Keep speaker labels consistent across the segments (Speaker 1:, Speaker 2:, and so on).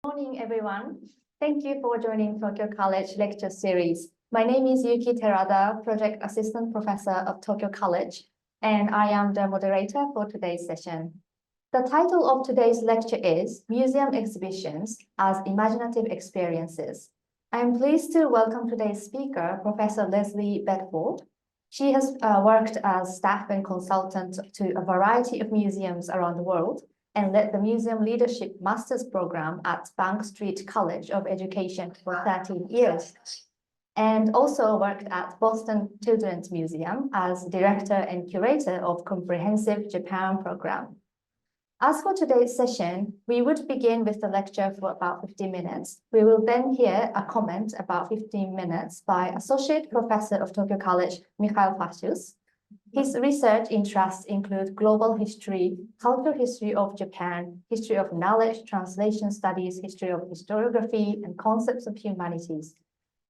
Speaker 1: Morning, everyone. Thank you for joining Tokyo College lecture series. My name is Yuki TERADA, Project Assistant Professor of Tokyo College, and I am the moderator for today's session. The title of today's lecture is Museum Exhibitions as Imaginative Experiences. I am pleased to welcome today's speaker, Professor Leslie Bedford. She has worked as staff and consultant to a variety of museums around the world and led the Museum Leadership Master's Program at Bank Street College of Education for 13 years, and also worked at Boston Children's Museum as Director and Curator of Comprehensive Japan Program. As for today's session, we would begin with the lecture for about 50 minutes. We will then hear a comment about 15 minutes by Associate Professor of Tokyo College, FACIUS. His research interests include global history, cultural history of Japan, history of knowledge, translation studies, history of historiography, and concepts of humanities.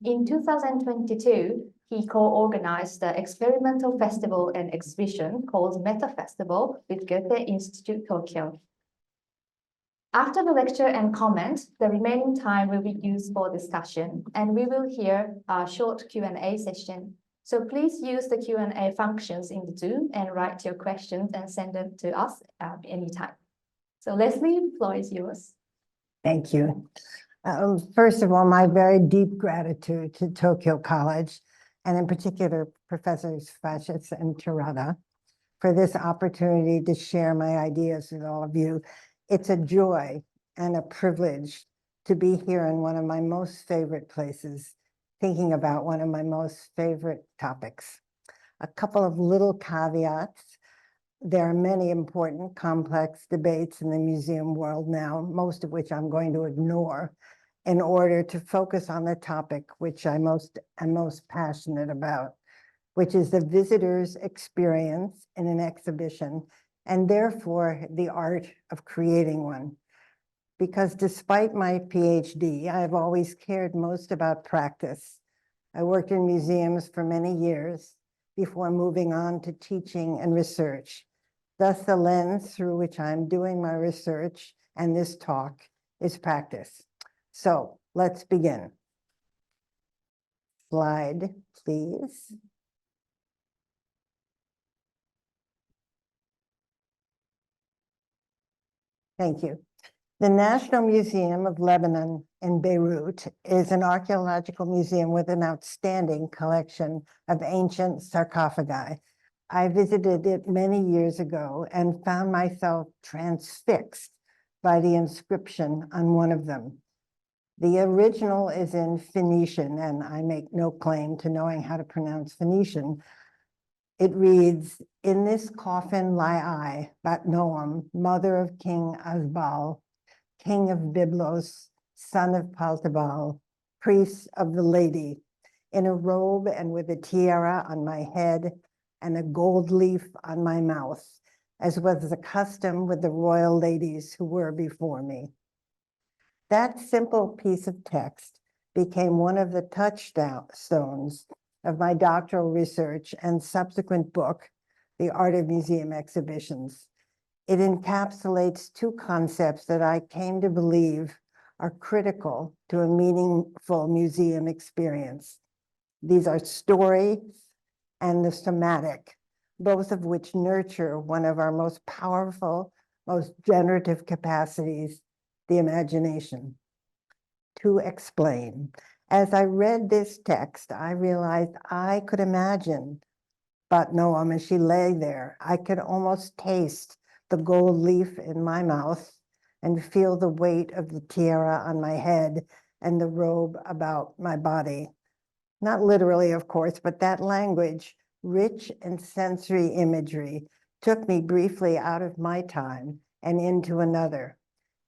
Speaker 1: In 2022, he co-organized the experimental festival and exhibition called Meta Festival with Goethe Institute Tokyo. After the lecture and comment, the remaining time will be used for discussion, and we will hear a short Q&A session. So please use the Q&A functions in the Zoom and write your questions and send them to us at any time. So Leslie, the floor is yours.
Speaker 2: Thank you. First of all, my very deep gratitude to Tokyo College, and in particular, Professors FACIUS and TERADA, for this opportunity to share my ideas with all of you. It's a joy and a privilege to be here in one of my most favorite places, thinking about one of my most favorite topics. A couple of little caveats. There are many important, complex debates in the museum world now, most of which I'm going to ignore in order to focus on the topic which I'm most passionate about, which is the visitor's experience in an exhibition, and therefore the art of creating one. Because despite my PhD, I have always cared most about practice. I worked in museums for many years before moving on to teaching and research. Thus, the lens through which I'm doing my research and this talk is practice. So let's begin. Slide, please. Thank you. The National Museum of Lebanon in Beirut is an archaeological museum with an outstanding collection of ancient sarcophagi. I visited it many years ago and found myself transfixed by the inscription on one of them. The original is in Phoenician, and I make no claim to knowing how to pronounce Phoenician. It reads, "In this coffin lie I, Bat Noam, mother of King Asbal, king of Byblos, son of Paltabal, priest of the lady, in a robe and with a tiara on my head and a gold leaf on my mouth, as was the custom with the royal ladies who were before me." That simple piece of text became one of the touchstones of my doctoral research and subsequent book, The Art of Museum Exhibitions. It encapsulates two concepts that I came to believe are critical to a meaningful museum experience. These are story and the somatic, both of which nurture one of our most powerful, most generative capacities, the imagination. To explain, as I read this text, I realized I could imagine Bat Noam as she lay there. I could almost taste the gold leaf in my mouth and feel the weight of the tiara on my head and the robe about my body. Not literally, of course, but that language, rich in sensory imagery, took me briefly out of my time and into another.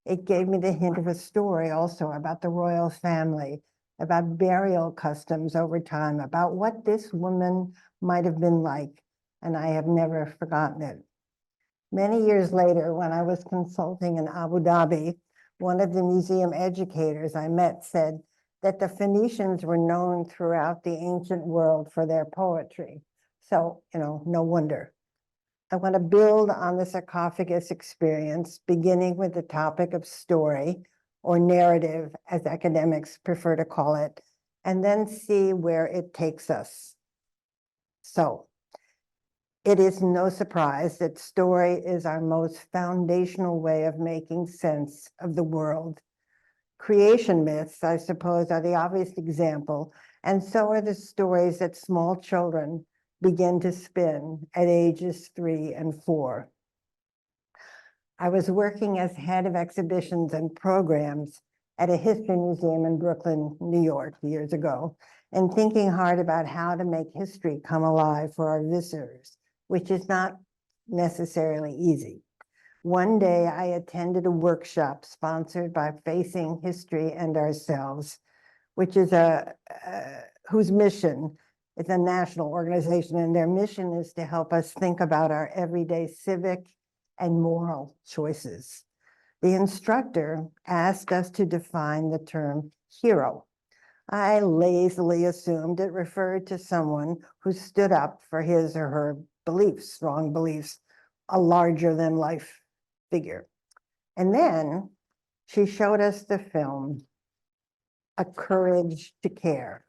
Speaker 2: It gave me the hint of a story also about the royal family, about burial customs over time, about what this woman might have been like, and I have never forgotten it. Many years later, when I was consulting in Abu Dhabi, one of the museum educators I met said that the Phoenicians were known throughout the ancient world for their poetry. So, no wonder. I want to build on the sarcophagus experience, beginning with the topic of story, or narrative, as academics prefer to call it, and then see where it takes us. So, it is no surprise that story is our most foundational way of making sense of the world. Creation myths, I suppose, are the obvious example, and so are the stories that small children begin to spin at ages 3 and 4. I was working as head of exhibitions and programs at a history museum in Brooklyn, New York, years ago, and thinking hard about how to make history come alive for our visitors, which is not necessarily easy. One day I attended a workshop sponsored by Facing History and Ourselves, which is whose mission is a national organization, and their mission is to help us think about our everyday civic and moral choices. The instructor asked us to define the term hero. I lazily assumed it referred to someone who stood up for his or her beliefs, strong beliefs, a larger than life figure. And then she showed us the film, A Courage to Care,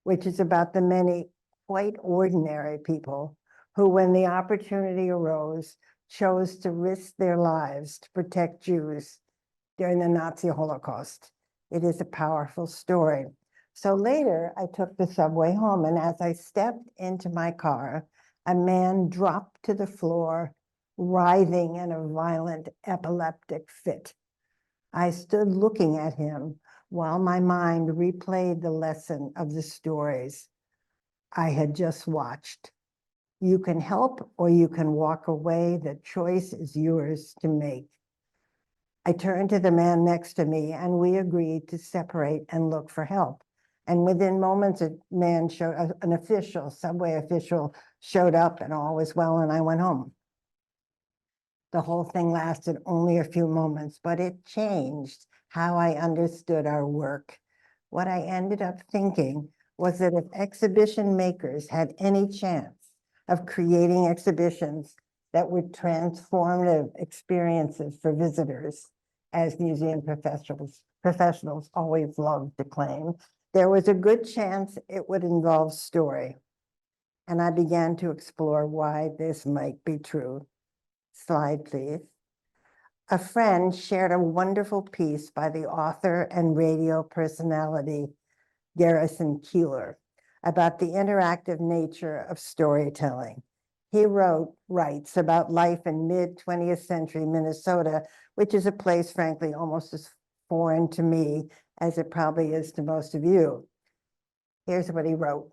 Speaker 2: which is about the many quite ordinary people who, when the opportunity arose, chose to risk their lives to protect Jews during the Nazi Holocaust. It is a powerful story. So later, I took the subway home, and as I stepped into my car, a man dropped to the floor, writhing in a violent epileptic fit. I stood looking at him while my mind replayed the lesson of the stories I had just watched. You can help or you can walk away. The choice is yours to make. I turned to the man next to me and we agreed to separate and look for help. And within moments, an official, subway official showed up and all was well and I went home. The whole thing lasted only a few moments, but it changed how I understood our work. What I ended up thinking was that if exhibition makers had any chance of creating exhibitions that were transformative experiences for visitors, as museum professionals always love to claim, there was a good chance it would involve story. And I began to explore why this might be true. Slide, please. A friend shared a wonderful piece by the author and radio personality, Garrison Keillor, about the interactive nature of storytelling. He writes about life in mid-20th century Minnesota, which is a place, frankly, almost as foreign to me as it probably is to most of you. Here's what he wrote.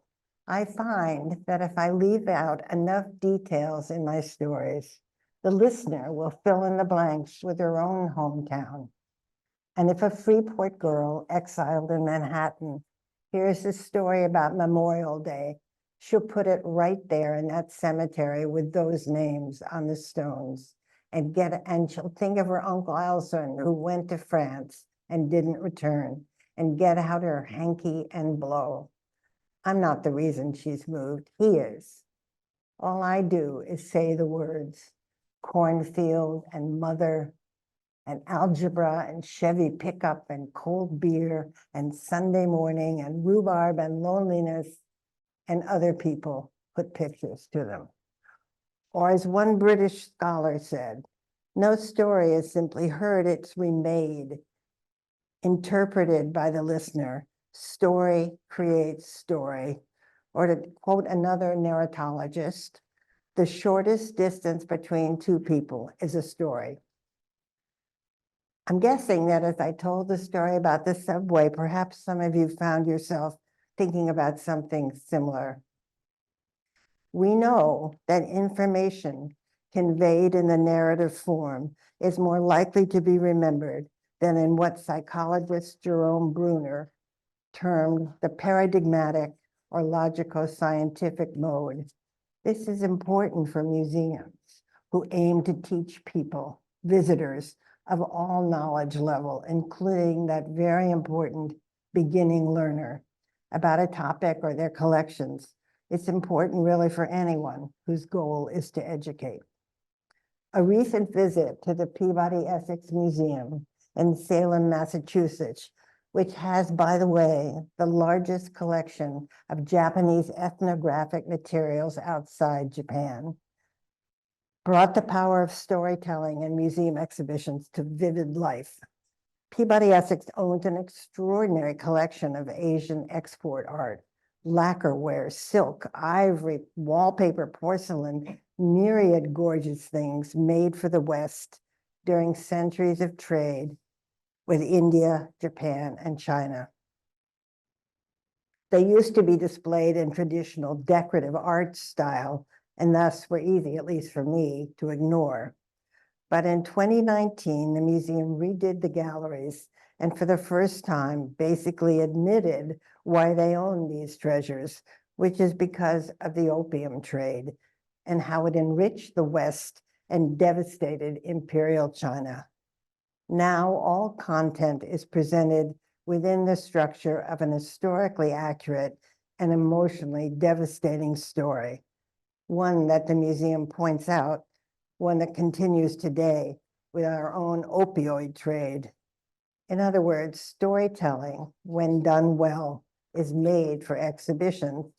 Speaker 2: I find that if I leave out enough details in my stories, the listener will fill in the blanks with her own hometown. And if a Freeport girl exiled in Manhattan hears a story about Memorial Day, she'll put it right there in that cemetery with those names on the stones and she'll think of her Uncle Elson who went to France and didn't return and get out her hanky and blow. I'm not the reason she's moved, he is. All I do is say the words, cornfield and mother and algebra and Chevy pickup and cold beer and Sunday morning and rhubarb and loneliness, and other people put pictures to them. Or as one British scholar said, no story is simply heard, it's remade, interpreted by the listener. Story creates story. Or to quote another narratologist, the shortest distance between two people is a story. I'm guessing that as I told the story about the subway, perhaps some of you found yourself thinking about something similar. We know that information conveyed in the narrative form is more likely to be remembered than in what psychologist Jerome Bruner termed the paradigmatic or logico-scientific mode. This is important for museums who aim to teach people, visitors of all knowledge level, including that very important beginning learner, about a topic or their collections. It's important really for anyone whose goal is to educate. A recent visit to the Peabody Essex Museum in Salem, Massachusetts, which has, by the way, the largest collection of Japanese ethnographic materials outside Japan, brought the power of storytelling and museum exhibitions to vivid life. Peabody Essex owns an extraordinary collection of Asian export art, lacquerware, silk, ivory, wallpaper, porcelain, myriad gorgeous things made for the West during centuries of trade with India, Japan, and China. They used to be displayed in traditional decorative art style, and thus were easy, at least for me, to ignore. But in 2019, the museum redid the galleries and for the first time basically admitted why they own these treasures, which is because of the opium trade and how it enriched the West and devastated imperial China. Now all content is presented within the structure of an historically accurate and emotionally devastating story, one that the museum points out, one that continues today with our own opioid trade. In other words, storytelling, when done well, is made for exhibition.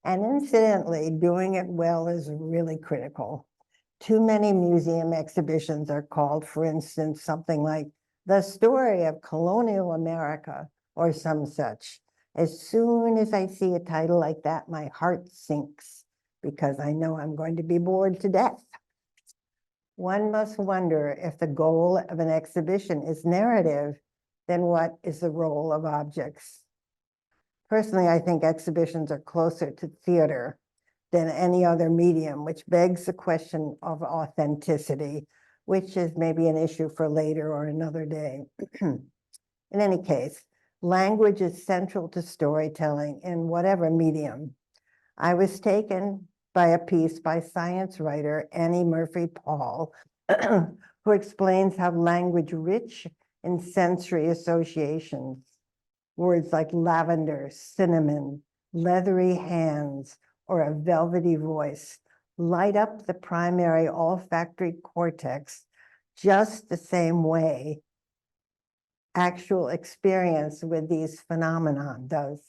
Speaker 2: And incidentally, doing it well is really critical. Too many museum exhibitions are called, for instance, something like The Story of Colonial America or some such. As soon as I see a title like that, my heart sinks because I know I'm going to be bored to death. One must wonder if the goal of an exhibition is narrative, then what is the role of objects? Personally, I think exhibitions are closer to theater than any other medium, which begs the question of authenticity, which is maybe an issue for later or another day. In any case, language is central to storytelling in whatever medium. I was taken by a piece by science writer Annie Murphy Paul, who explains how language rich in sensory associations, words like lavender, cinnamon, leathery hands, or a velvety voice, light up the primary olfactory cortex just the same way actual experience with these phenomena does,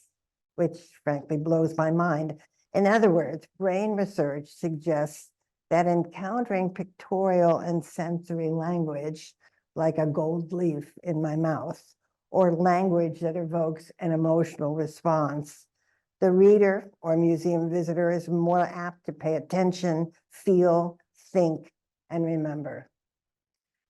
Speaker 2: which frankly blows my mind. In other words, brain research suggests that encountering pictorial and sensory language, like a gold leaf in my mouth, or language that evokes an emotional response, the reader or museum visitor is more apt to pay attention, feel, think, and remember.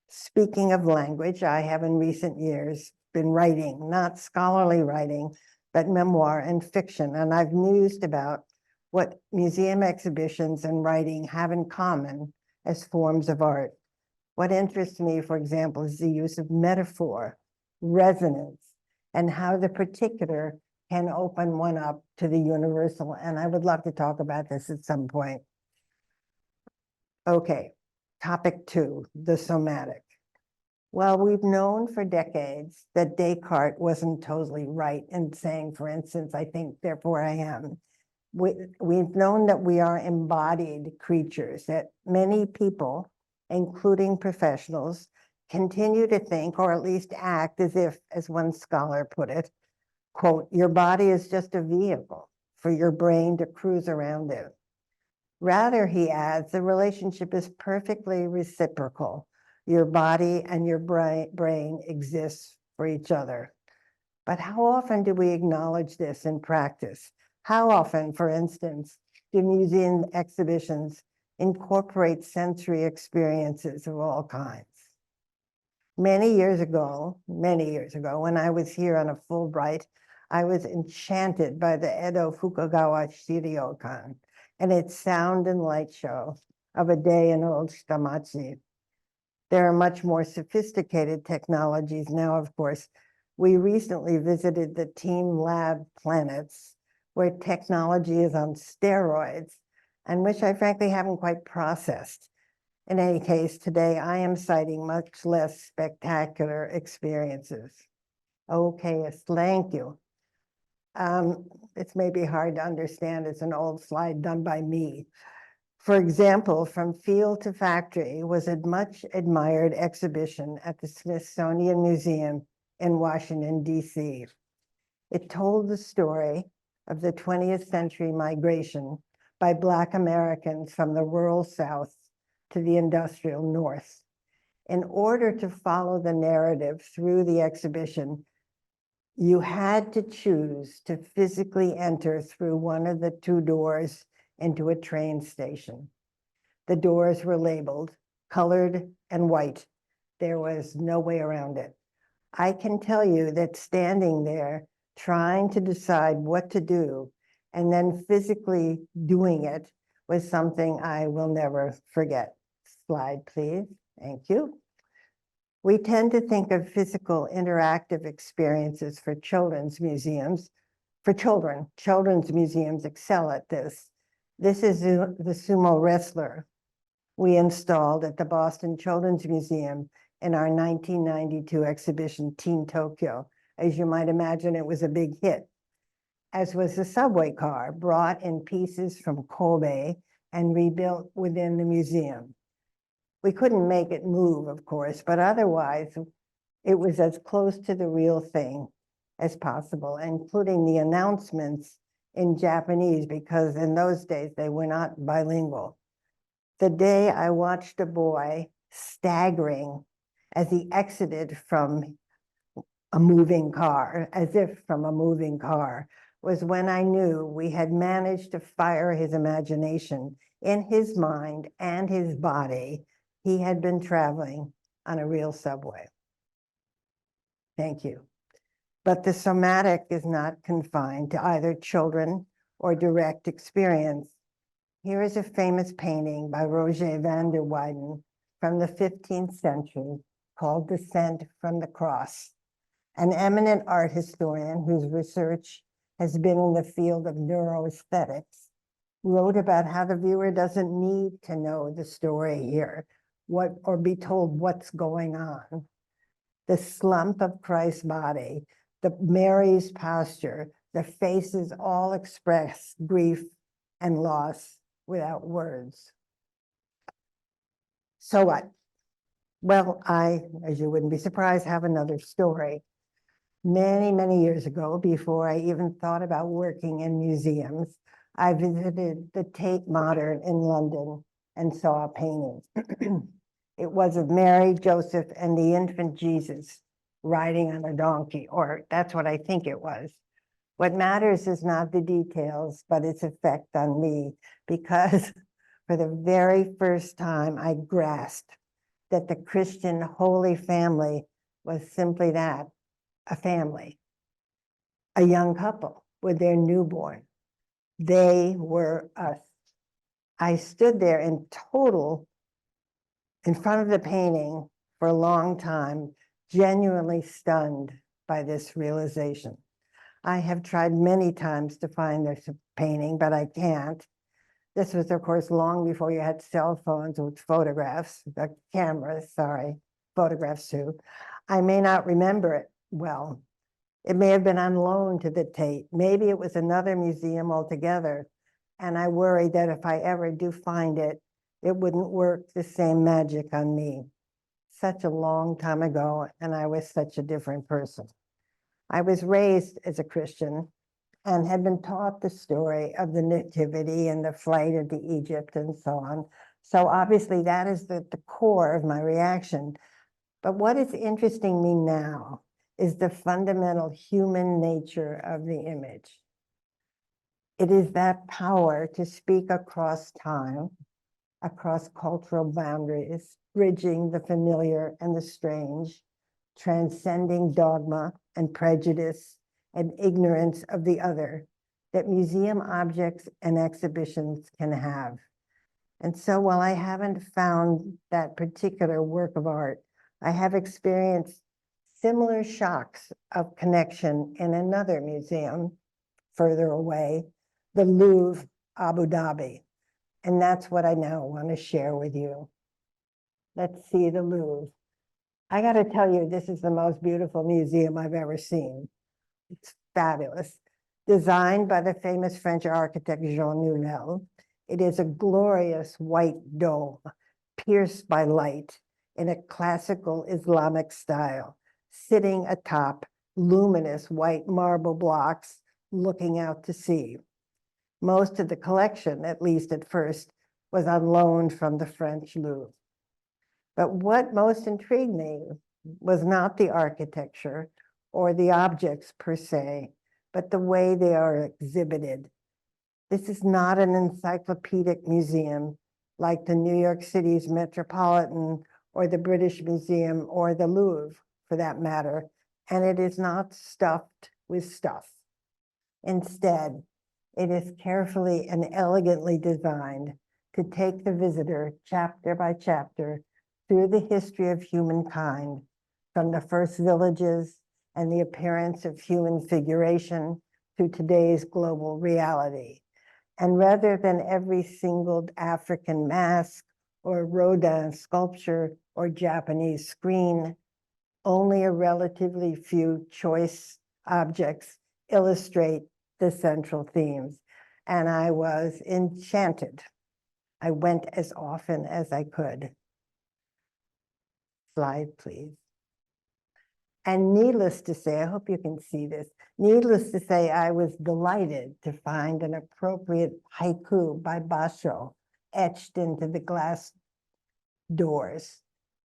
Speaker 2: Speaking of language, I have in recent years been writing, not scholarly writing, but memoir and fiction, and I've mused about what museum exhibitions and writing have in common as forms of art. What interests me, for example, is the use of metaphor, resonance, and how the particular can open one up to the universal. And I would love to talk about this at some point. Okay, topic 2, the somatic. Well, we've known for decades that Descartes wasn't totally right in saying, for instance, I think, therefore I am. We've known that we are embodied creatures, that many people, including professionals, continue to think, or at least act as if, as one scholar put it, quote, your body is just a vehicle for your brain to cruise around in. Rather, he adds, the relationship is perfectly reciprocal. Your body and your brain exist for each other. But how often do we acknowledge this in practice? How often, for instance, do museum exhibitions incorporate sensory experiences of all kinds? Many years ago, when I was here on a Fulbright, I was enchanted by the Edo Fukugawa Shiryokan and its sound and light show of a day in old Shitamachi. There are much more sophisticated technologies now, of course. We recently visited the Team Lab Planets, where technology is on steroids, and which I frankly haven't quite processed. In any case, today I am citing much less spectacular experiences. Okay, yes, thank you. It's maybe hard to understand. It's an old slide done by me. For example, From Field to Factory was a much admired exhibition at the Smithsonian Museum in Washington, D.C. It told the story of the 20th century migration by Black Americans from the rural South to the industrial North. In order to follow the narrative through the exhibition, you had to choose to physically enter through one of the two doors into a train station. The doors were labeled colored and white. There was no way around it. I can tell you that standing there, trying to decide what to do, and then physically doing it was something I will never forget. Slide, please. Thank you. We tend to think of physical interactive experiences for children's museums. For children, children's museums excel at this. This is the sumo wrestler we installed at the Boston Children's Museum in our 1992 exhibition, Teen Tokyo. As you might imagine, it was a big hit, as was the subway car, brought in pieces from Kobe and rebuilt within the museum. We couldn't make it move, of course, but otherwise, it was as close to the real thing as possible, including the announcements in Japanese, because in those days, they were not bilingual. The day I watched a boy staggering as he exited from a moving car, as if from a moving car, was when I knew we had managed to fire his imagination. In his mind and his body, he had been traveling on a real subway. Thank you. But the somatic is not confined to either children or direct experience. Here is a famous painting by Roger van der Weyden from the 15th century called Descent from the Cross. An eminent art historian whose research has been in the field of neuroaesthetics wrote about how the viewer doesn't need to know the story here, or be told what's going on. The slump of Christ's body, the Mary's posture, the faces all express grief and loss without words. So what? Well, I, as you wouldn't be surprised, have another story. Many, many years ago, before I even thought about working in museums, I visited the Tate Modern in London and saw a painting. It was of Mary, Joseph, and the infant Jesus riding on a donkey, or that's what I think it was. What matters is not the details, but its effect on me, because for the very first time, I grasped that the Christian Holy Family was simply that, a family, a young couple with their newborn. They were us. I stood there in front of the painting for a long time, genuinely stunned by this realization. I have tried many times to find this painting, but I can't. This was, of course, long before you had cell phones with photographs, cameras, sorry, photographs too. I may not remember it well. It may have been on loan to the Tate. Maybe it was another museum altogether. And I worry that if I ever do find it, it wouldn't work the same magic on me. Such a long time ago, and I was such a different person. I was raised as a Christian and had been taught the story of the nativity and the flight into Egypt and so on. So obviously that is the core of my reaction. But what is interesting me now is the fundamental human nature of the image. It is that power to speak across time, across cultural boundaries, bridging the familiar and the strange, transcending dogma and prejudice and ignorance of the other, that museum objects and exhibitions can have. And so while I haven't found that particular work of art, I have experienced similar shocks of connection in another museum further away, the Louvre, Abu Dhabi. And that's what I now want to share with you. Let's see the Louvre. I got to tell you, this is the most beautiful museum I've ever seen. It's fabulous. Designed by the famous French architect Jean Nouvel, It is a glorious white dome, pierced by light in a classical Islamic style, sitting atop luminous white marble blocks looking out to sea. Most of the collection, at least at first, was on loan from the French Louvre. But what most intrigued me was not the architecture or the objects per se, but the way they are exhibited. This is not an encyclopedic museum like the New York City's Metropolitan or the British Museum or the Louvre, for that matter, and it is not stuffed with stuff. Instead, it is carefully and elegantly designed to take the visitor chapter by chapter through the history of humankind, from the first villages and the appearance of human figuration to today's global reality. And rather than every single African mask or Rodin sculpture or Japanese screen, only a relatively few choice objects illustrate the central themes. And I was enchanted. I went as often as I could. Slide, please. And needless to say, I hope you can see this, needless to say, I was delighted to find an appropriate haiku by Basho etched into the glass doors.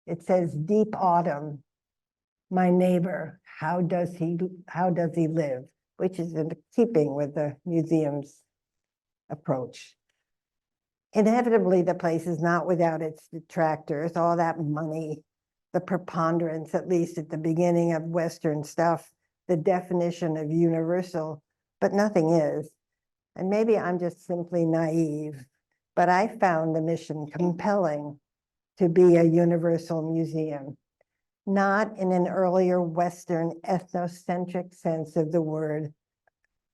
Speaker 2: It says, "Deep autumn, my neighbor, how does he live?" Which is in keeping with the museum's approach. Inevitably, the place is not without its detractors, all that money, the preponderance, at least at the beginning, of Western stuff, the definition of universal, but nothing is. And maybe I'm just simply naive, but I found the mission compelling to be a universal museum, not in an earlier Western ethnocentric sense of the word,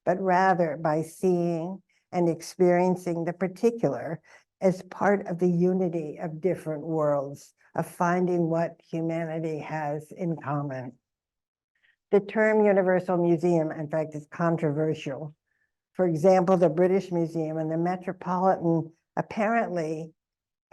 Speaker 2: but rather by seeing and experiencing the particular as part of the unity of different worlds, of finding what humanity has in common. The term Universal Museum, in fact, is controversial. For example, the British Museum and the Metropolitan apparently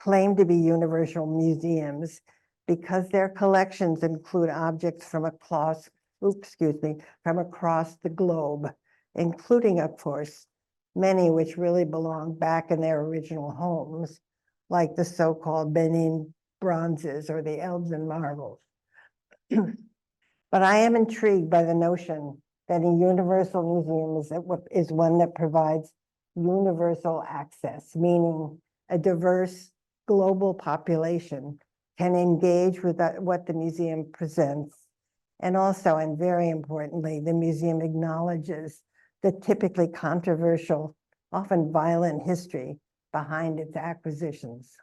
Speaker 2: claim to be universal museums because their collections include objects from across the globe, including, of course, many which really belong back in their original homes, like the so-called Benin bronzes or the Elgin marbles. But I am intrigued by the notion that a universal museum is one that provides universal access, meaning a diverse global population can engage with what the museum presents. And also, and very importantly, the museum acknowledges the typically controversial, often violent history behind its acquisitions.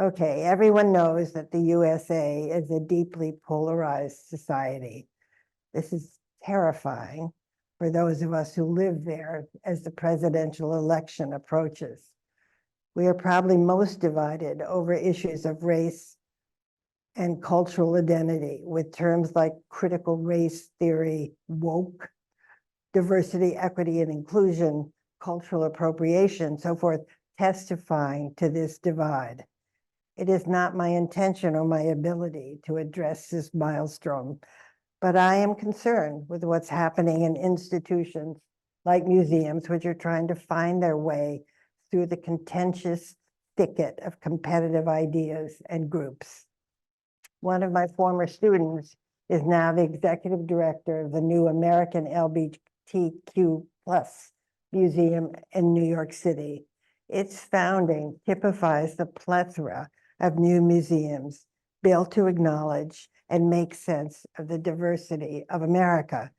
Speaker 2: Okay, everyone knows that the USA is a deeply polarized society. This is terrifying for those of us who live there as the presidential election approaches. We are probably most divided over issues of race and cultural identity, with terms like critical race theory, woke, diversity, equity, and inclusion, cultural appropriation, so forth, testifying to this divide. It is not my intention or my ability to address this maelstrom, but I am concerned with what's happening in institutions like museums, which are trying to find their way through the contentious thicket of competitive ideas and groups. One of my former students is now the executive director of the new American LGBTQ+ Museum in New York City. Its founding typifies the plethora of new museums built to acknowledge and make sense of the diversity of America,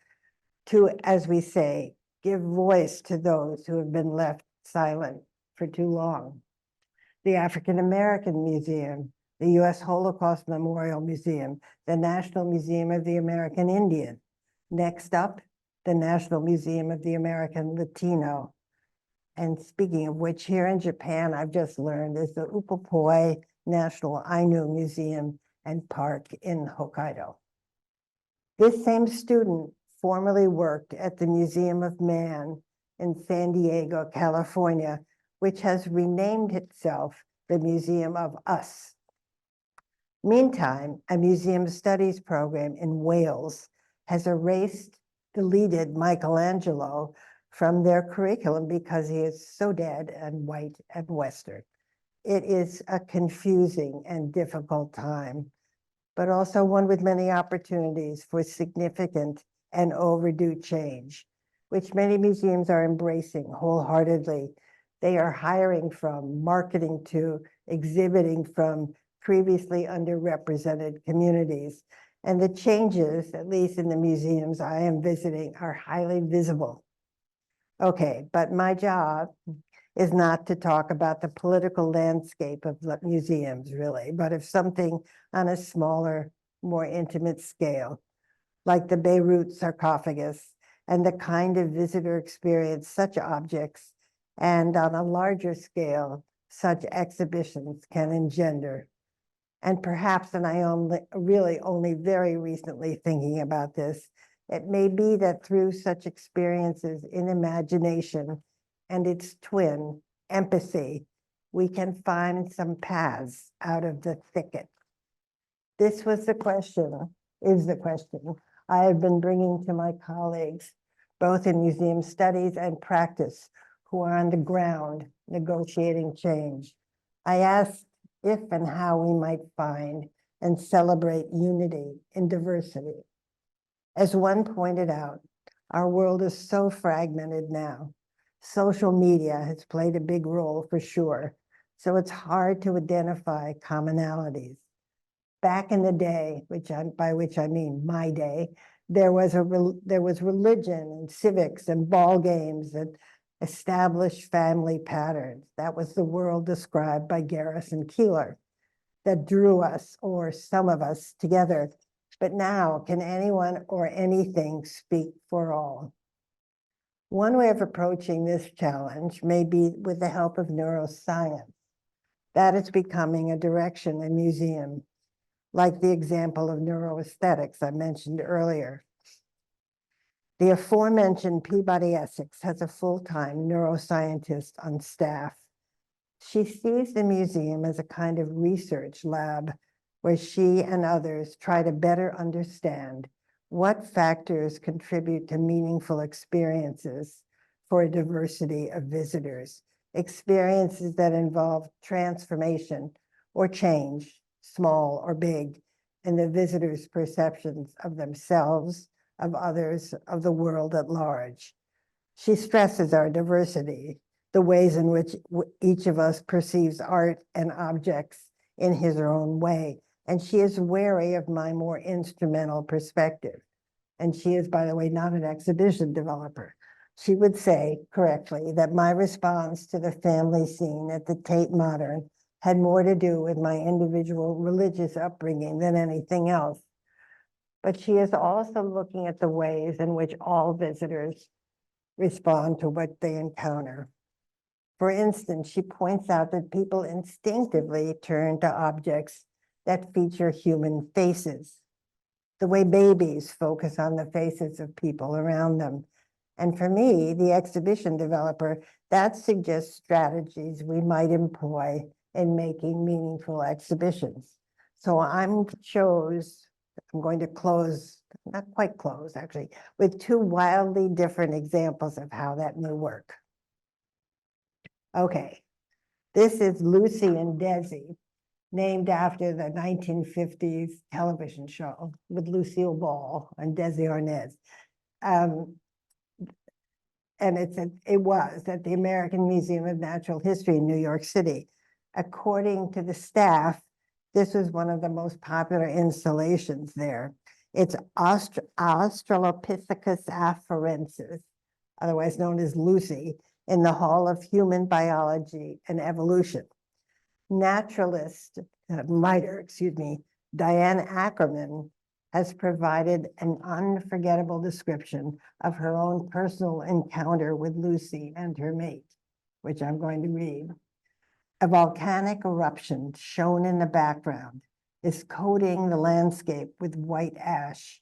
Speaker 2: to, as we say, give voice to those who have been left silent for too long. The African American Museum, the U.S. Holocaust Memorial Museum, the National Museum of the American Indian. Next up, the National Museum of the American Latino. And speaking of which, here in Japan, I've just learned, is the Upapoi National Ainu Museum and Park in Hokkaido. This same student formerly worked at the Museum of Man in San Diego, California, which has renamed itself the Museum of Us. Meantime, a museum studies program in Wales has deleted Michelangelo from their curriculum because he is so dead and white and Western. It is a confusing and difficult time, but also one with many opportunities for significant and overdue change, which many museums are embracing wholeheartedly. They are hiring from, marketing to, exhibiting from previously underrepresented communities. And the changes, at least in the museums I am visiting, are highly visible. Okay, but my job is not to talk about the political landscape of museums, really, but of something on a smaller, more intimate scale, like the Beirut sarcophagus and the kind of visitor experience such objects, and on a larger scale, such exhibitions can engender. And perhaps, and I am really only very recently thinking about this, it may be that through such experiences in imagination and its twin, empathy, we can find some paths out of the thicket. This was the question, is the question I have been bringing to my colleagues, both in museum studies and practice, who are on the ground negotiating change. I asked if and how we might find and celebrate unity in diversity. As one pointed out, our world is so fragmented now. Social media has played a big role for sure, so it's hard to identify commonalities. Back in the day, by which I mean my day, there was religion and civics and ball games that established family patterns. That was the world described by Garrison Keillor that drew us, or some of us, together. But now, can anyone or anything speak for all? One way of approaching this challenge may be with the help of neuroscience. That is becoming a direction in museum, like the example of neuroaesthetics I mentioned earlier. The aforementioned Peabody Essex has a full-time neuroscientist on staff. She sees the museum as a kind of research lab where she and others try to better understand what factors contribute to meaningful experiences for a diversity of visitors, experiences that involve transformation or change, small or big, in the visitors' perceptions of themselves, of others, of the world at large. She stresses our diversity, the ways in which each of us perceives art and objects in his or her own way. And she is wary of my more instrumental perspective. And she is, by the way, not an exhibition developer. She would say correctly that my response to the family scene at the Tate Modern had more to do with my individual religious upbringing than anything else. But she is also looking at the ways in which all visitors respond to what they encounter. For instance, she points out that people instinctively turn to objects that feature human faces, the way babies focus on the faces of people around them. And for me, the exhibition developer, that suggests strategies we might employ in making meaningful exhibitions. So I'm going to close, not quite close actually, with two wildly different examples of how that may work. Okay, this is Lucy and Desi, named after the 1950s television show with Lucille Ball and Desi Arnaz. And it was at the American Museum of Natural History in New York City. According to the staff, this was one of the most popular installations there. It's Australopithecus afarensis, otherwise known as Lucy, in the Hall of Human Biology and Evolution. Naturalist, Diane Ackerman has provided an unforgettable description of her own personal encounter with Lucy and her mate, which I'm going to read. A volcanic eruption shown in the background is coating the landscape with white ash.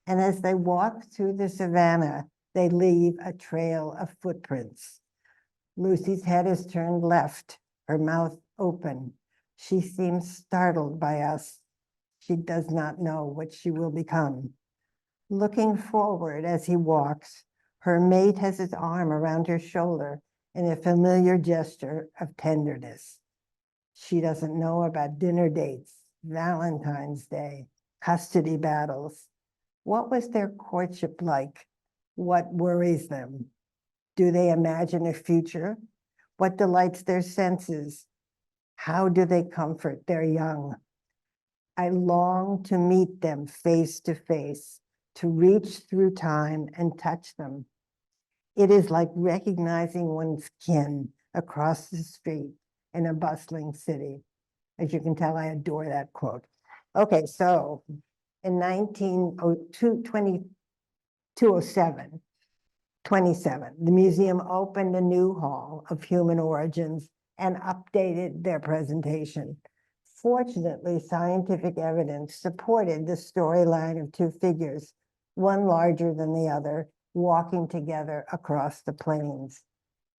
Speaker 2: And as they walk through the savanna, They leave a trail of footprints. Lucy's head is turned left, her mouth open. She seems startled by us. She does not know what she will become. Looking forward as he walks, her mate has his arm around her shoulder in a familiar gesture of tenderness. She doesn't know about dinner dates, Valentine's Day, custody battles. What was their courtship like? What worries them? Do they imagine a future? What delights their senses? How do they comfort their young? I long to meet them face to face, to reach through time and touch them. It is like recognizing one's kin across the street in a bustling city. As you can tell, I adore that quote. Okay, so in 27, the museum opened a new hall of human origins and updated their presentation. Fortunately, scientific evidence supported the storyline of two figures, one larger than the other, walking together across the plains.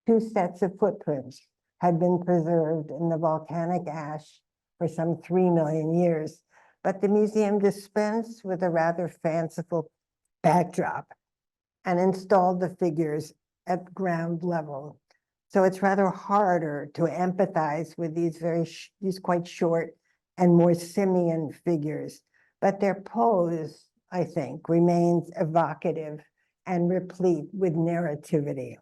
Speaker 2: Two sets of footprints had been preserved in the volcanic ash for some 3 million years, but the museum dispensed with a rather fanciful backdrop and installed the figures at ground level. So it's rather harder to empathize with these these quite short and more simian figures, but their pose, I think, remains evocative and replete with narrativity.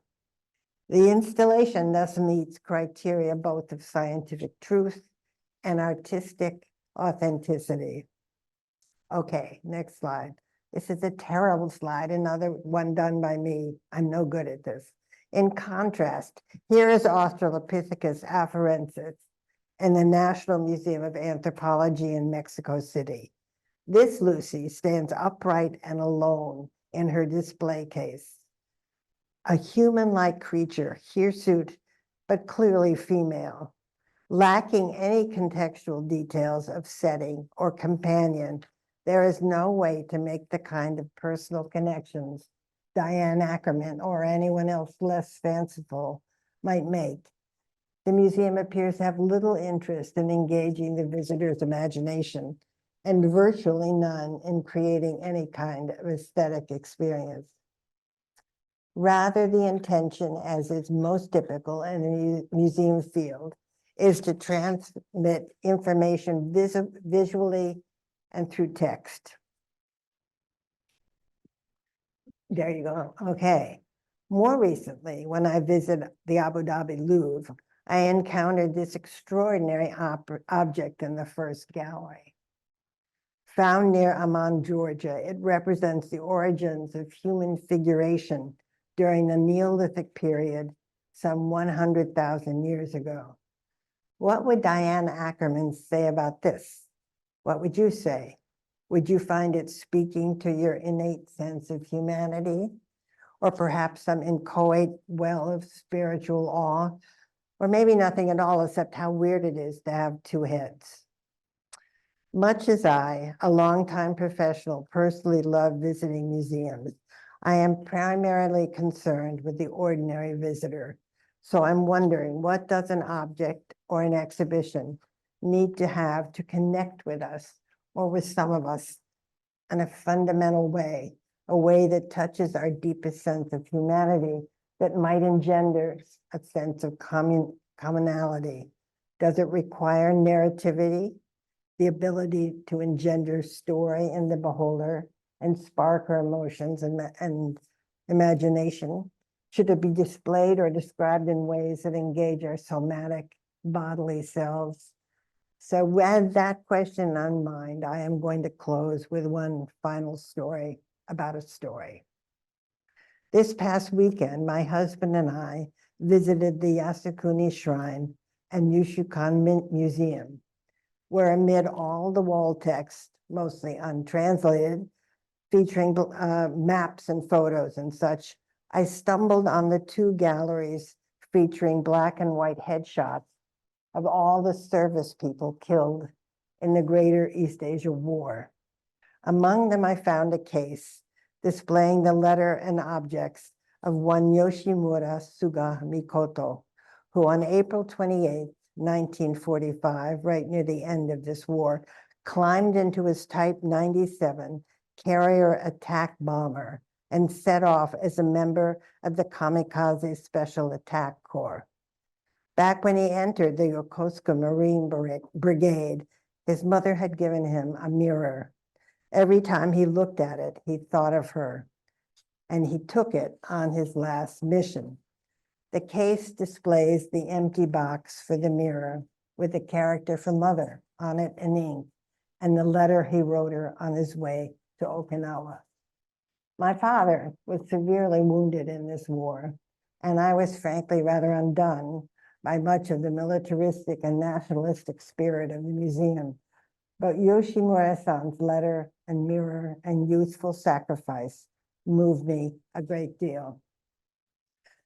Speaker 2: The installation thus meets criteria both of scientific truth and artistic authenticity. Okay, next slide. This is a terrible slide, another one done by me. I'm no good at this. In contrast, here is Australopithecus afarensis in the National Museum of Anthropology in Mexico City. This Lucy stands upright and alone in her display case. A human-like creature, hirsute, but clearly female, lacking any contextual details of setting or companion. There is no way to make the kind of personal connections Diane Ackerman or anyone else less fanciful might make. The museum appears to have little interest in engaging the visitor's imagination and virtually none in creating any kind of aesthetic experience. Rather, the intention, as is most typical in the museum field, is to transmit information visually and through text. There you go. Okay. More recently, when I visited the Abu Dhabi Louvre, I encountered this extraordinary object in the first gallery. Found near Amman, Georgia, it represents the origins of human figuration during the Neolithic period, some 100,000 years ago. What would Diane Ackerman say about this? What would you say? Would you find it speaking to your innate sense of humanity? Or perhaps some inchoate well of spiritual awe? Or maybe nothing at all except how weird it is to have two heads. Much as I, a longtime professional, personally love visiting museums, I am primarily concerned with the ordinary visitor. So I'm wondering, what does an object or an exhibition need to have to connect with us or with some of us in a fundamental way, a way that touches our deepest sense of humanity that might engender a sense of commonality? Does it require narrativity, the ability to engender story in the beholder and spark her emotions and imagination? Should it be displayed or described in ways that engage our somatic bodily selves? So with that question on mind, I am going to close with one final story about a story. This past weekend, my husband and I visited the Yasukuni Shrine and Yushukan Museum, where amid all the wall text, mostly untranslated, featuring maps and photos and such, I stumbled on the two galleries featuring black and white headshots of all the service people killed in the Greater East Asia War. Among them, I found a case displaying the letter and objects of one Yoshimura Suga Mikoto, who on April 28, 1945, right near the end of this war, climbed into his Type 97 carrier attack bomber and set off as a member of the Kamikaze Special Attack Corps. Back when he entered the Yokosuka Marine Brigade, his mother had given him a mirror. Every time he looked at it, he thought of her, and he took it on his last mission. The case displays the empty box for the mirror with the character for mother on it in ink, and the letter he wrote her on his way to Okinawa. My father was severely wounded in this war, and I was frankly rather undone by much of the militaristic and nationalistic spirit of the museum. But Yoshimura-san's letter and mirror and youthful sacrifice moved me a great deal.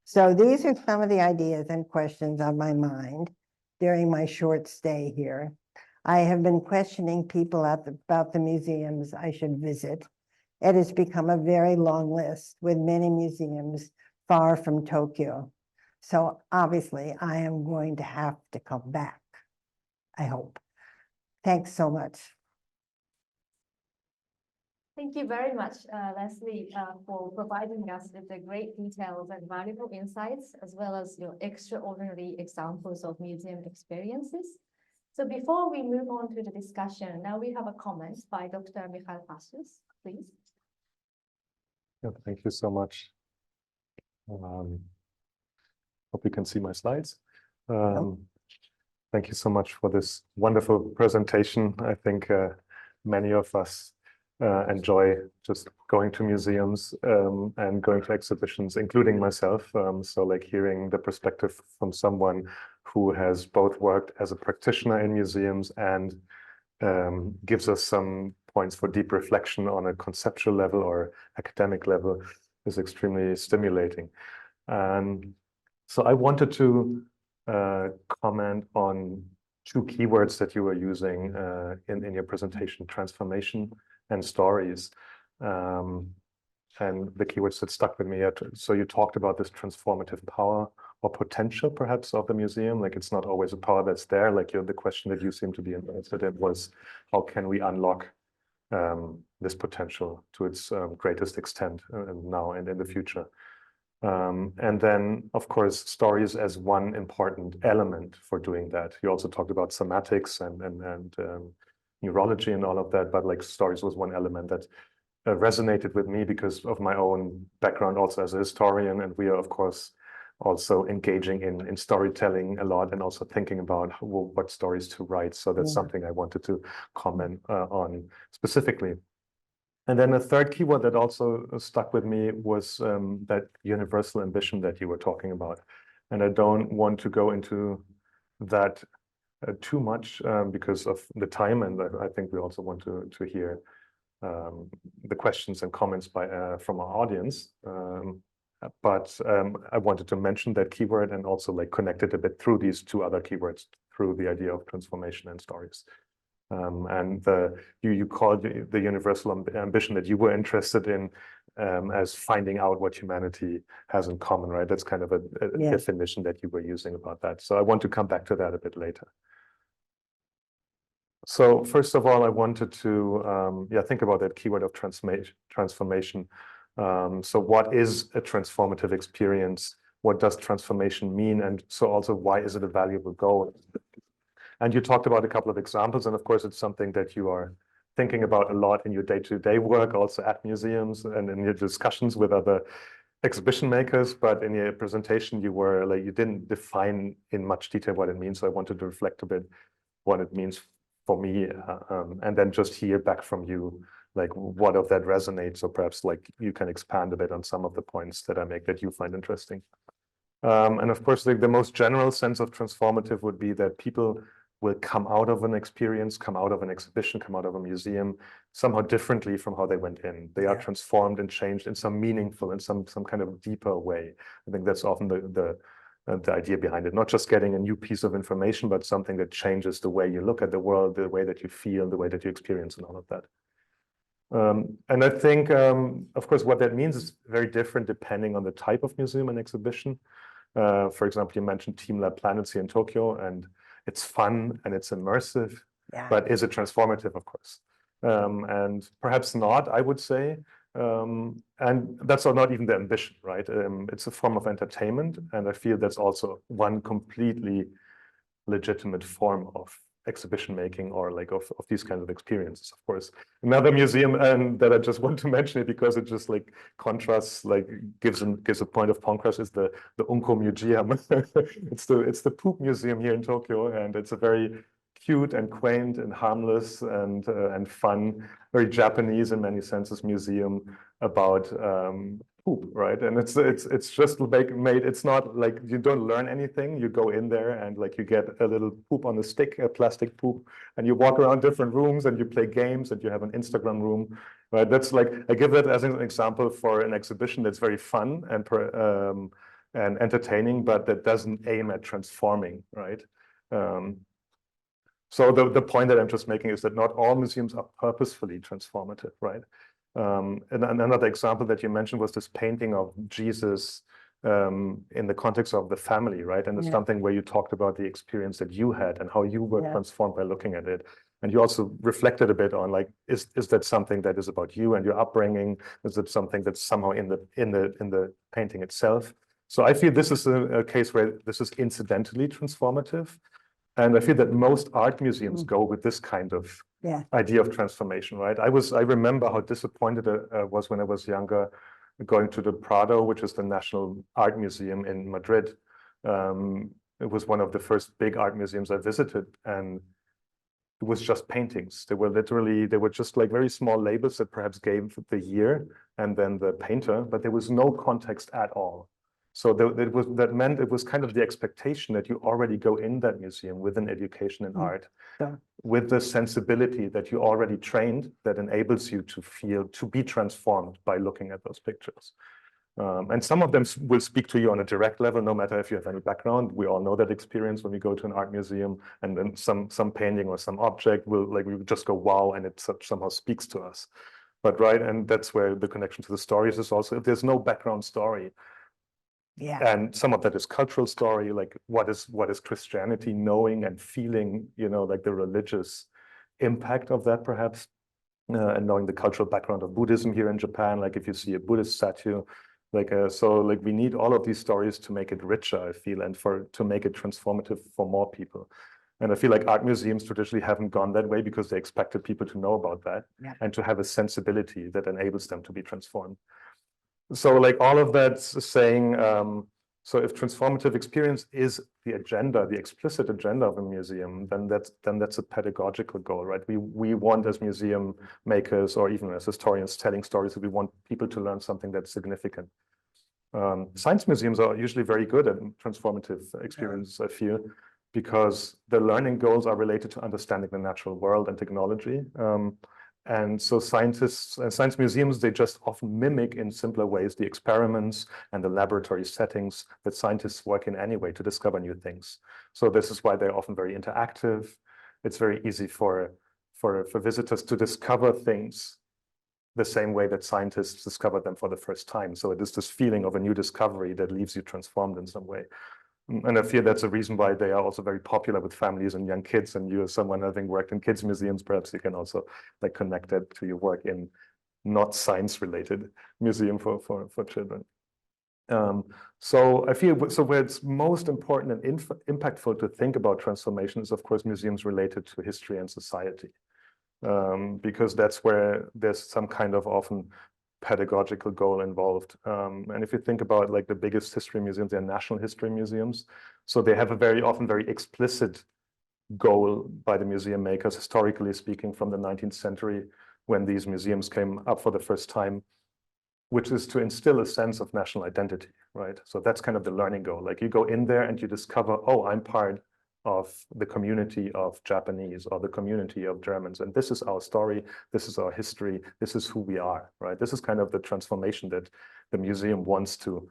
Speaker 2: So these are some of the ideas and questions on my mind during my short stay here. I have been questioning people about the museums I should visit. It has become a very long list with many museums far from Tokyo. So obviously I am going to have to come back, I hope. Thanks so much.
Speaker 1: Thank you very much, Leslie, for providing us with the great details and valuable insights, as well as your extraordinary examples of museum experiences. So before we move on to the discussion, now we have a comment by Dr. Michal FACIUS, please.
Speaker 3: Yeah, thank you so much. Hope you can see my slides. Thank you so much for this wonderful presentation. I think many of us enjoy just going to museums and going to exhibitions, including myself. So like hearing the perspective from someone who has both worked as a practitioner in museums and gives us some points for deep reflection on a conceptual level or academic level is extremely stimulating. So I wanted to comment on two keywords that you were using in your presentation: transformation and stories. And the keywords that stuck with me. So you talked about this transformative power or potential, perhaps, of the museum. Like it's not always a power that's there. Like the question that you seem to be interested in was, how can we unlock this potential to its greatest extent now and in the future? And then, of course, stories as one important element for doing that. You also talked about somatics and neurology and all of that, but like stories was one element that resonated with me because of my own background also as a historian. And we are, of course, also engaging in storytelling a lot and also thinking about what stories to write. So that's something I wanted to comment on specifically. And then a third keyword that also stuck with me was that universal ambition that you were talking about. And I don't want to go into that too much because of the time, and I think we also want to hear the questions and comments from our audience. But I wanted to mention that keyword and also like connect it a bit through these two other keywords, through the idea of transformation and stories. And you called the universal ambition that you were interested in as finding out what humanity has in common, right? That's kind of a definition that you were using about that. So I want to come back to that a bit later. So first of all, I wanted to think about that keyword of transformation. So what is a transformative experience? What does transformation mean? And so also, why is it a valuable goal? And you talked about a couple of examples, and of course, it's something that you are thinking about a lot in your day-to-day work, also at museums and in your discussions with other exhibition makers. But in your presentation, you didn't define in much detail what it means. So I wanted to reflect a bit what it means for me, and then just hear back from you, like what of that resonates, or perhaps like you can expand a bit on some of the points that I make that you find interesting. And of course, the most general sense of transformative would be that people will come out of an experience, come out of an exhibition, come out of a museum somehow differently from how they went in. They are transformed and changed in some meaningful, in some kind of deeper way. I think that's often the idea behind it. Not just getting a new piece of information, but something that changes the way you look at the world, the way that you feel, the way that you experience, and all of that. And I think, of course, what that means is very different depending on the type of museum and exhibition. For example, you mentioned Team Lab Planets here in Tokyo, and it's fun and it's immersive, but is it transformative, of course? And perhaps not, I would say. And that's not even the ambition, right? It's a form of entertainment, and I feel that's also one completely legitimate form of exhibition making or like of these kinds of experiences, of course. Another museum, and that I just want to mention it because it just like contrasts, like gives a point of contrast, is the Unko Museum. it's the poop museum here in Tokyo, and it's a very cute and quaint and harmless and fun, very Japanese in many senses museum about poop, right? And it's just like made. It's not like you don't learn anything. You go in there and like you get a little poop on a stick, a plastic poop, and you walk around different rooms and you play games and you have an Instagram room, right? That's like I give that as an example for an exhibition that's very fun and entertaining, but that doesn't aim at transforming, right? So the point that I'm just making is that not all museums are purposefully transformative, right? And another example that you mentioned was this painting of Jesus in the context of the family, right? And it's something where you talked about the experience that you had and how you were transformed by looking at it. And you also reflected a bit on like, is that something that is about you and your upbringing? Is it something that's somehow in the painting itself? So I feel this is a case where this is incidentally transformative. And I feel that most art museums go with this kind of idea of transformation, right? I remember how disappointed I was when I was younger, going to the Prado, which is the National Art Museum in Madrid. It was one of the first big art museums I visited, and it was just paintings. They were just like very small labels that perhaps gave the year and then the painter, but there was no context at all. So that meant it was kind of the expectation that you already go in that museum with an education in art, with the sensibility that you already trained that enables you to be transformed by looking at those pictures. And some of them will speak to you on a direct level, no matter if you have any background. We all know that experience when we go to an art museum, and then some painting or some object we just go, wow, and it somehow speaks to us. But right, and that's where the connection to the stories is also, if there's no background story, and some of that is cultural story, like what is Christianity, knowing and feeling, like the religious impact of that perhaps, and knowing the cultural background of Buddhism here in Japan, like if you see a Buddhist statue, so we need all of these stories to make it richer, I feel, and to make it transformative for more people. And I feel like art museums traditionally haven't gone that way because they expected people to know about that and to have a sensibility that enables them to be transformed. So like all of that's saying, so if transformative experience is the agenda, the explicit agenda of a museum, then that's a pedagogical goal, right? We want, as museum makers or even as historians telling stories, we want people to learn something that's significant. Science museums are usually very good at transformative experience, I feel, because the learning goals are related to understanding the natural world and technology. And so scientists and science museums, they just often mimic in simpler ways the experiments and the laboratory settings that scientists work in anyway to discover new things. So this is why they're often very interactive. It's very easy for visitors to discover things the same way that scientists discover them for the first time. So it is this feeling of a new discovery that leaves you transformed in some way. And I feel that's a reason why they are also very popular with families and young kids. And you, as someone having worked in kids museums, perhaps you can also like connect that to your work in not science-related museum for children. So I feel where it's most important and impactful to think about transformation is, of course, museums related to history and society, because that's where there's some kind of often pedagogical goal involved. And if you think about like the biggest history museums, they're national history museums. So they have a very often very explicit goal by the museum makers, historically speaking, from the 19th century, when these museums came up for the first time, which is to instill a sense of national identity, right? So that's kind of the learning goal. Like you go in there and you discover, oh, I'm part of the community of Japanese or the community of Germans. And this is our story, this is our history, this is who we are, right? This is kind of the transformation that the museum wants to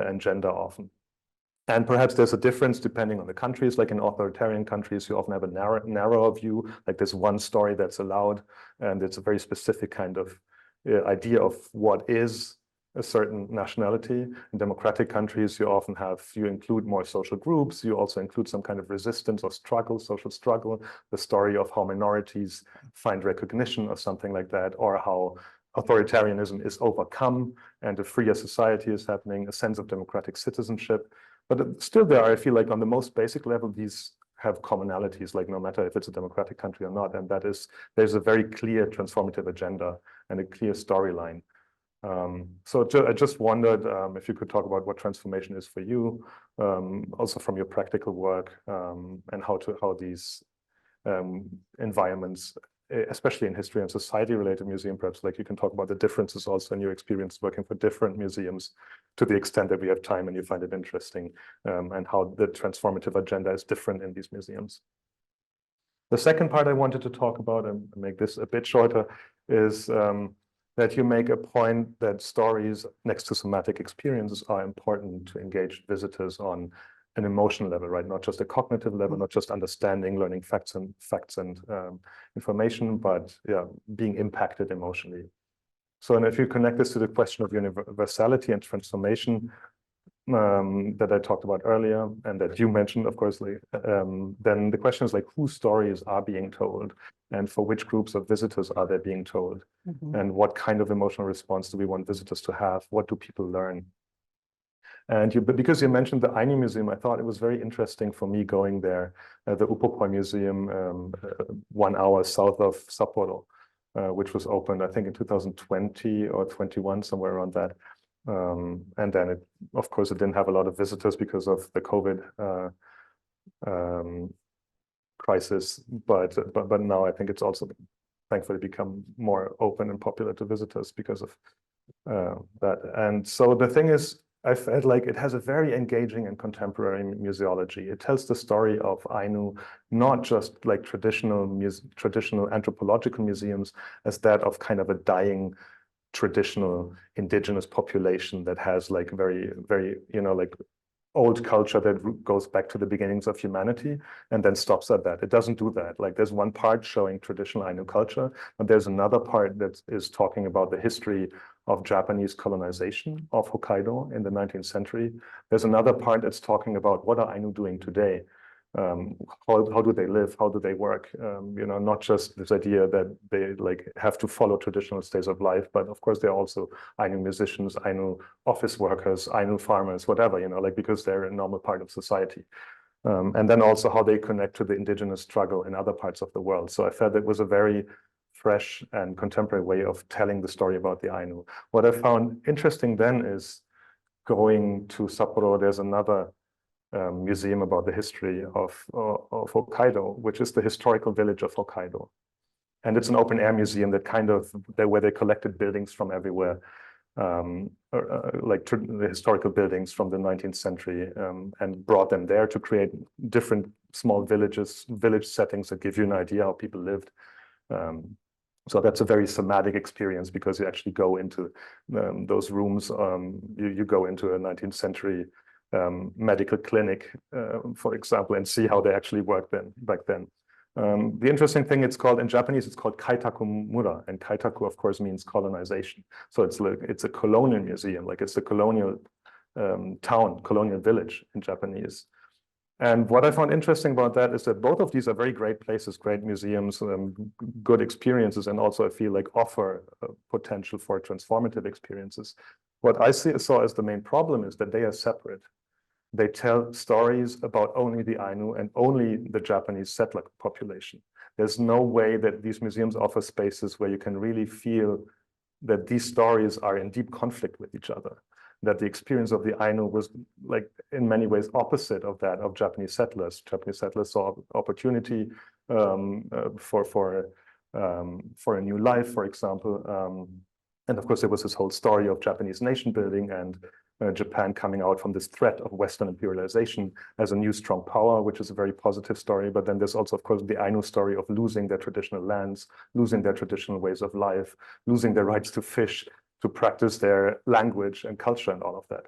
Speaker 3: engender often. And perhaps there's a difference depending on the countries. Like in authoritarian countries, you often have a narrower view, like there's one story that's allowed, and it's a very specific kind of idea of what is a certain nationality. In democratic countries, you include more social groups. You also include some kind of resistance or struggle, social struggle, the story of how minorities find recognition or something like that, or how authoritarianism is overcome and a freer society is happening, a sense of democratic citizenship. But still there are, I feel like on the most basic level, these have commonalities, like no matter if it's a democratic country or not. And that is, there's a very clear transformative agenda and a clear storyline. So I just wondered if you could talk about what transformation is for you, also from your practical work, and how these environments, especially in history and society related museum, perhaps like you can talk about the differences also in your experience working for different museums to the extent that we have time and you find it interesting, and how the transformative agenda is different in these museums. The second part I wanted to talk about, and make this a bit shorter, is that you make a point that stories next to somatic experiences are important to engage visitors on an emotional level, right? Not just a cognitive level, not just understanding, learning facts and information, but yeah, being impacted emotionally. So, and if you connect this to the question of universality and transformation that I talked about earlier, and that you mentioned, of course, then the question is like, whose stories are being told, and for which groups of visitors are they being told, and what kind of emotional response do we want visitors to have? What do people learn? And because you mentioned the Ainu Museum, I thought it was very interesting for me going there, the Upokoi Museum, 1 hour south of Sapporo, which was opened, I think, in 2020 or 21, somewhere around that. And then, of course, it didn't have a lot of visitors because of the COVID crisis. But now I think it's also thankfully become more open and popular to visitors because of that. And so the thing is, I felt like it has a very engaging and contemporary museology. It tells the story of Ainu, not just like traditional anthropological museums, as that of kind of a dying traditional indigenous population that has like very, very, like old culture that goes back to the beginnings of humanity and then stops at that. It doesn't do that. Like there's one part showing traditional Ainu culture, but there's another part that is talking about the history of Japanese colonization of Hokkaido in the 19th century. There's another part that's talking about what are Ainu doing today? How do they live? How do they work? Not just this idea that they like have to follow traditional stays of life, but of course they're also Ainu musicians, Ainu office workers, Ainu farmers, whatever, like because they're a normal part of society. And then also how they connect to the indigenous struggle in other parts of the world. So I felt it was a very fresh and contemporary way of telling the story about the Ainu. What I found interesting then is going to Sapporo, there's another museum about the history of Hokkaido, which is the historical village of Hokkaido. And it's an open air museum that where they collected buildings from everywhere, like the historical buildings from the 19th century, and brought them there to create different small village settings that give you an idea how people lived. So that's a very somatic experience because you actually go into those rooms. You go into a 19th century medical clinic, for example, and see how they actually worked back then. The interesting thing, in Japanese, it's called Kaitaku Mura, and Kaitaku, of course, means colonization. So it's a colonial museum, like it's a colonial town, colonial village in Japanese. And what I found interesting about that is that both of these are very great places, great museums, good experiences, and also I feel like offer potential for transformative experiences. What I saw as the main problem is that they are separate. They tell stories about only the Ainu and only the Japanese settler population. There's no way that these museums offer spaces where you can really feel that these stories are in deep conflict with each other, that the experience of the Ainu was like in many ways opposite of that of Japanese settlers. Japanese settlers saw opportunity for a new life, for example. And of course, there was this whole story of Japanese nation building and Japan coming out from this threat of Western imperialization as a new strong power, which is a very positive story. But then there's also, of course, the Ainu story of losing their traditional lands, losing their traditional ways of life, losing their rights to fish, to practice their language and culture and all of that.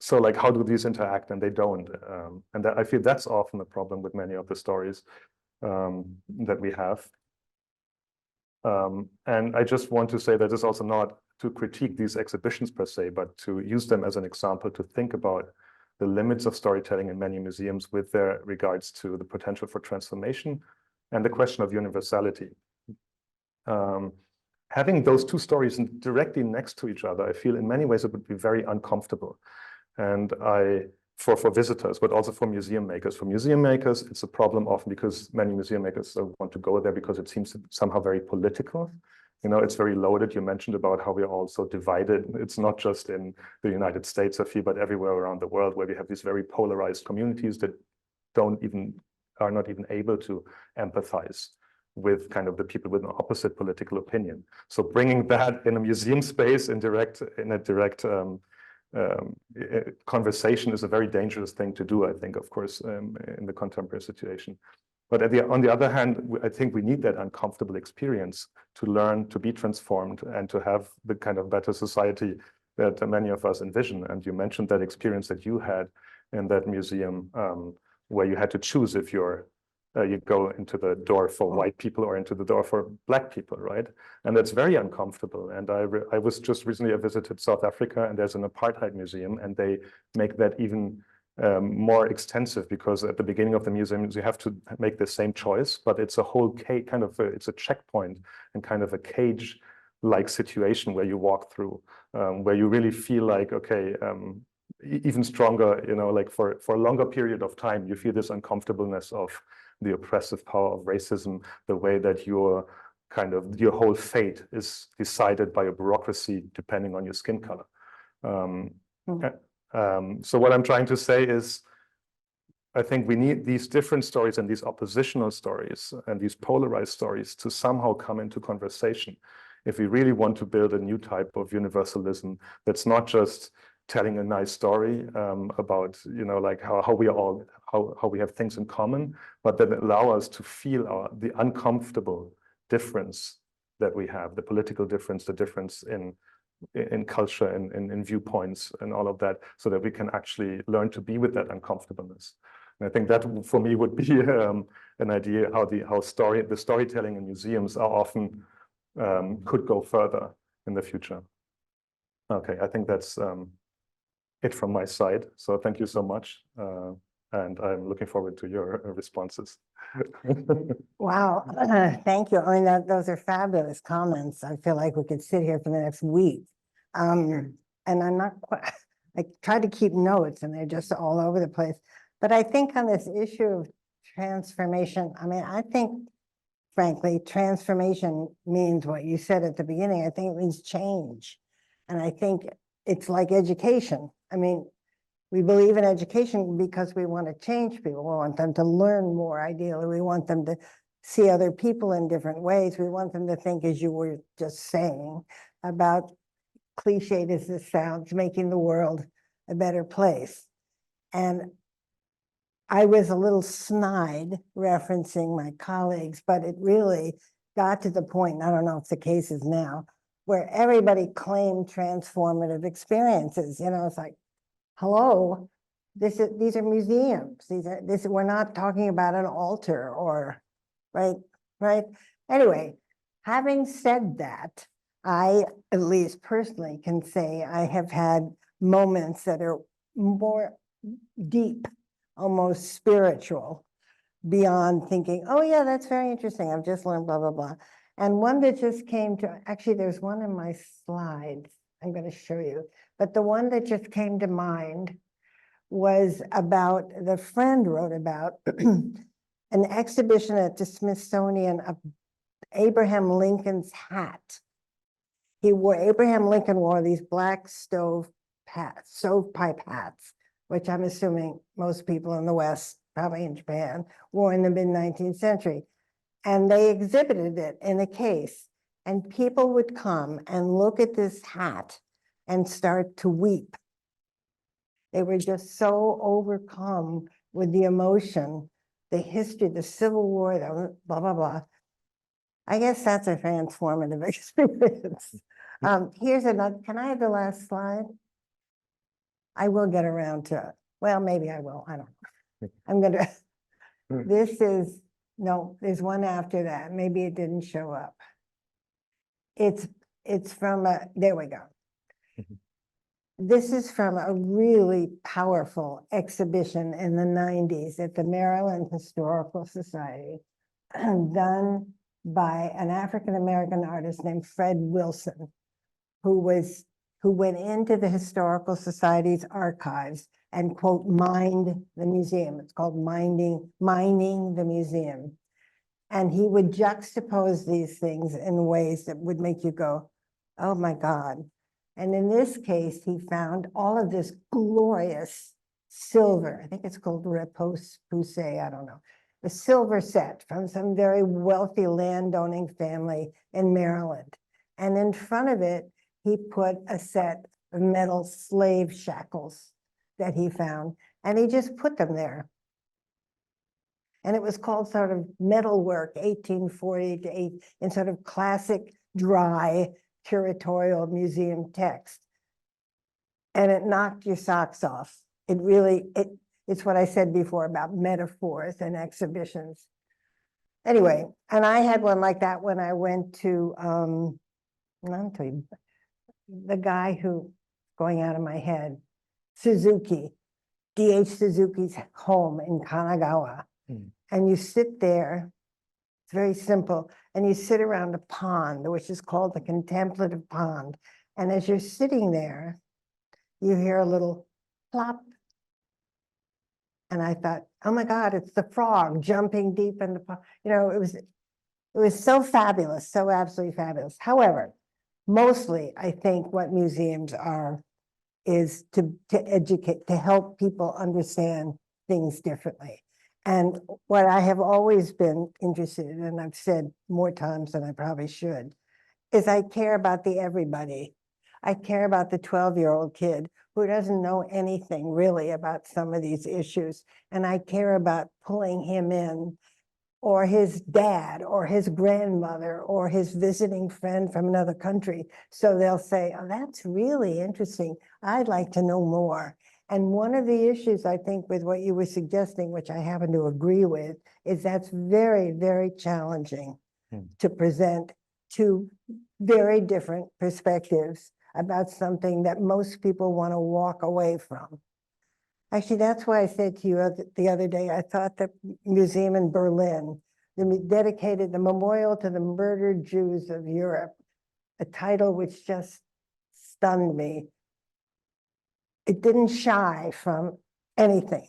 Speaker 3: so like, how do these interact? And they don't. And I feel that's often the problem with many of the stories that we have. And I just want to say that it's also not to critique these exhibitions per se, but to use them as an example to think about the limits of storytelling in many museums with their regards to the potential for transformation and the question of universality. Having those two stories directly next to each other, I feel in many ways it would be very uncomfortable. And for visitors, but also for museum makers. For museum makers, it's a problem often because many museum makers don't want to go there because it seems somehow very political. You know, it's very loaded. You mentioned about how we're all so divided. It's not just in the United States, I feel, but everywhere around the world where we have these very polarized communities that are not even able to empathize with kind of the people with an opposite political opinion. So bringing that in a museum space in a direct conversation is a very dangerous thing to do, I think, of course, in the contemporary situation. But on the other hand, I think we need that uncomfortable experience to learn, to be transformed, and to have the kind of better society that many of us envision. And you mentioned that experience that you had in that museum, where you had to choose if you go into the door for white people or into the door for black people, right? And that's very uncomfortable. And I was just recently, I visited South Africa, and there's an apartheid museum, and they make that even more extensive, because at the beginning of the museum, you have to make the same choice, but it's a whole it's a checkpoint and kind of a cage-like situation where you walk through, where you really feel like, okay, even stronger, you know, like for a longer period of time, you feel this uncomfortableness of the oppressive power of racism, the way that your whole fate is decided by a bureaucracy depending on your skin color. So what I'm trying to say is, I think we need these different stories and these oppositional stories and these polarized stories to somehow come into conversation if we really want to build a new type of universalism that's not just telling a nice story about, you know, like how we have things in common, but that allow us to feel the uncomfortable difference that we have, the political difference, the difference in culture and in viewpoints and all of that, so that we can actually learn to be with that uncomfortableness. And I think that for me would be an idea how the storytelling in museums are often could go further in the future. Okay, I think that's it from my side. So thank you so much. And I'm looking forward to your responses.
Speaker 2: Wow, thank you. I mean, those are fabulous comments. I feel like we could sit here for the next week. And I'm not quite, I try to keep notes and they're just all over the place. But I think on this issue of transformation, I mean, I think, frankly, transformation means what you said at the beginning. I think it means change. And I think it's like education. I mean, we believe in education because we want to change people. We want them to learn more, ideally. We want them to see other people in different ways. We want them to think, as you were just saying, about, cliched as this sounds, making the world a better place. And I was a little snide referencing my colleagues, but it really got to the point, and I don't know if the case is now, where everybody claimed transformative experiences. You know, it's like, hello, these are museums. We're not talking about an altar or, right? Anyway, having said that, I, at least personally, can say I have had moments that are more deep, almost spiritual, beyond thinking, oh yeah, that's very interesting. I've just learned blah, blah, blah. And one that just came to, actually, there's one in my slides I'm going to show you, but the one that just came to mind was about, the friend wrote about an exhibition at the Smithsonian of Abraham Lincoln's hat. Abraham Lincoln wore these black stovepipe hats, which I'm assuming most people in the West, probably in Japan, wore in the mid-19th century. And they exhibited it in a case, and people would come and look at this hat and start to weep. They were just so overcome with the emotion, the history, the Civil War, the blah, blah, blah. I guess that's a transformative experience. Here's another, can I have the last slide? I will get around to, well, maybe I will, I don't know. I'm gonna, this is, no, there's one after that, maybe it didn't show up. It's from a, there we go.
Speaker 3: Mhm.
Speaker 2: This is from a really powerful exhibition in the 90s at the Maryland Historical Society, done by an African-American artist named Fred Wilson, who went into the Historical Society's archives and, quote, mined the museum. It's called mining the museum. And he would juxtapose these things in ways that would make you go, oh my God. And in this case, he found all of this glorious silver. I think it's called repousse, I don't know. A silver set from some very wealthy landowning family in Maryland. And in front of it, he put a set of metal slave shackles that he found, and he just put them there. And it was called sort of metalwork, 1840 to 8, in sort of classic, dry, curatorial museum text. And it knocked your socks off. It really, it's what I said before about metaphors and exhibitions. Anyway, and I had one like that when I went to, I'll tell you, the guy who, going out of my head, Suzuki, D.H. Suzuki's home in Kanagawa. And you sit there, it's very simple, and you sit around a pond, which is called the contemplative pond. And as you're sitting there, you hear a little plop. And I thought, oh my God, it's the frog jumping deep in the pond. You know, it was so fabulous, so absolutely fabulous. However, mostly I think what museums are is to educate, to help people understand things differently. And what I have always been interested in, and I've said more times than I probably should, is I care about the everybody. I care about the 12-year-old kid who doesn't know anything really about some of these issues. And I care about pulling him in, or his dad, or his grandmother, or his visiting friend from another country. So they'll say, oh, that's really interesting. I'd like to know more. And one of the issues, I think, with what you were suggesting, which I happen to agree with, is that's very, very challenging to present two very different perspectives about something that most people want to walk away from. Actually, that's why I said to you the other day, I thought the museum in Berlin, dedicated the memorial to the murdered Jews of Europe, a title which just stunned me. It didn't shy from anything.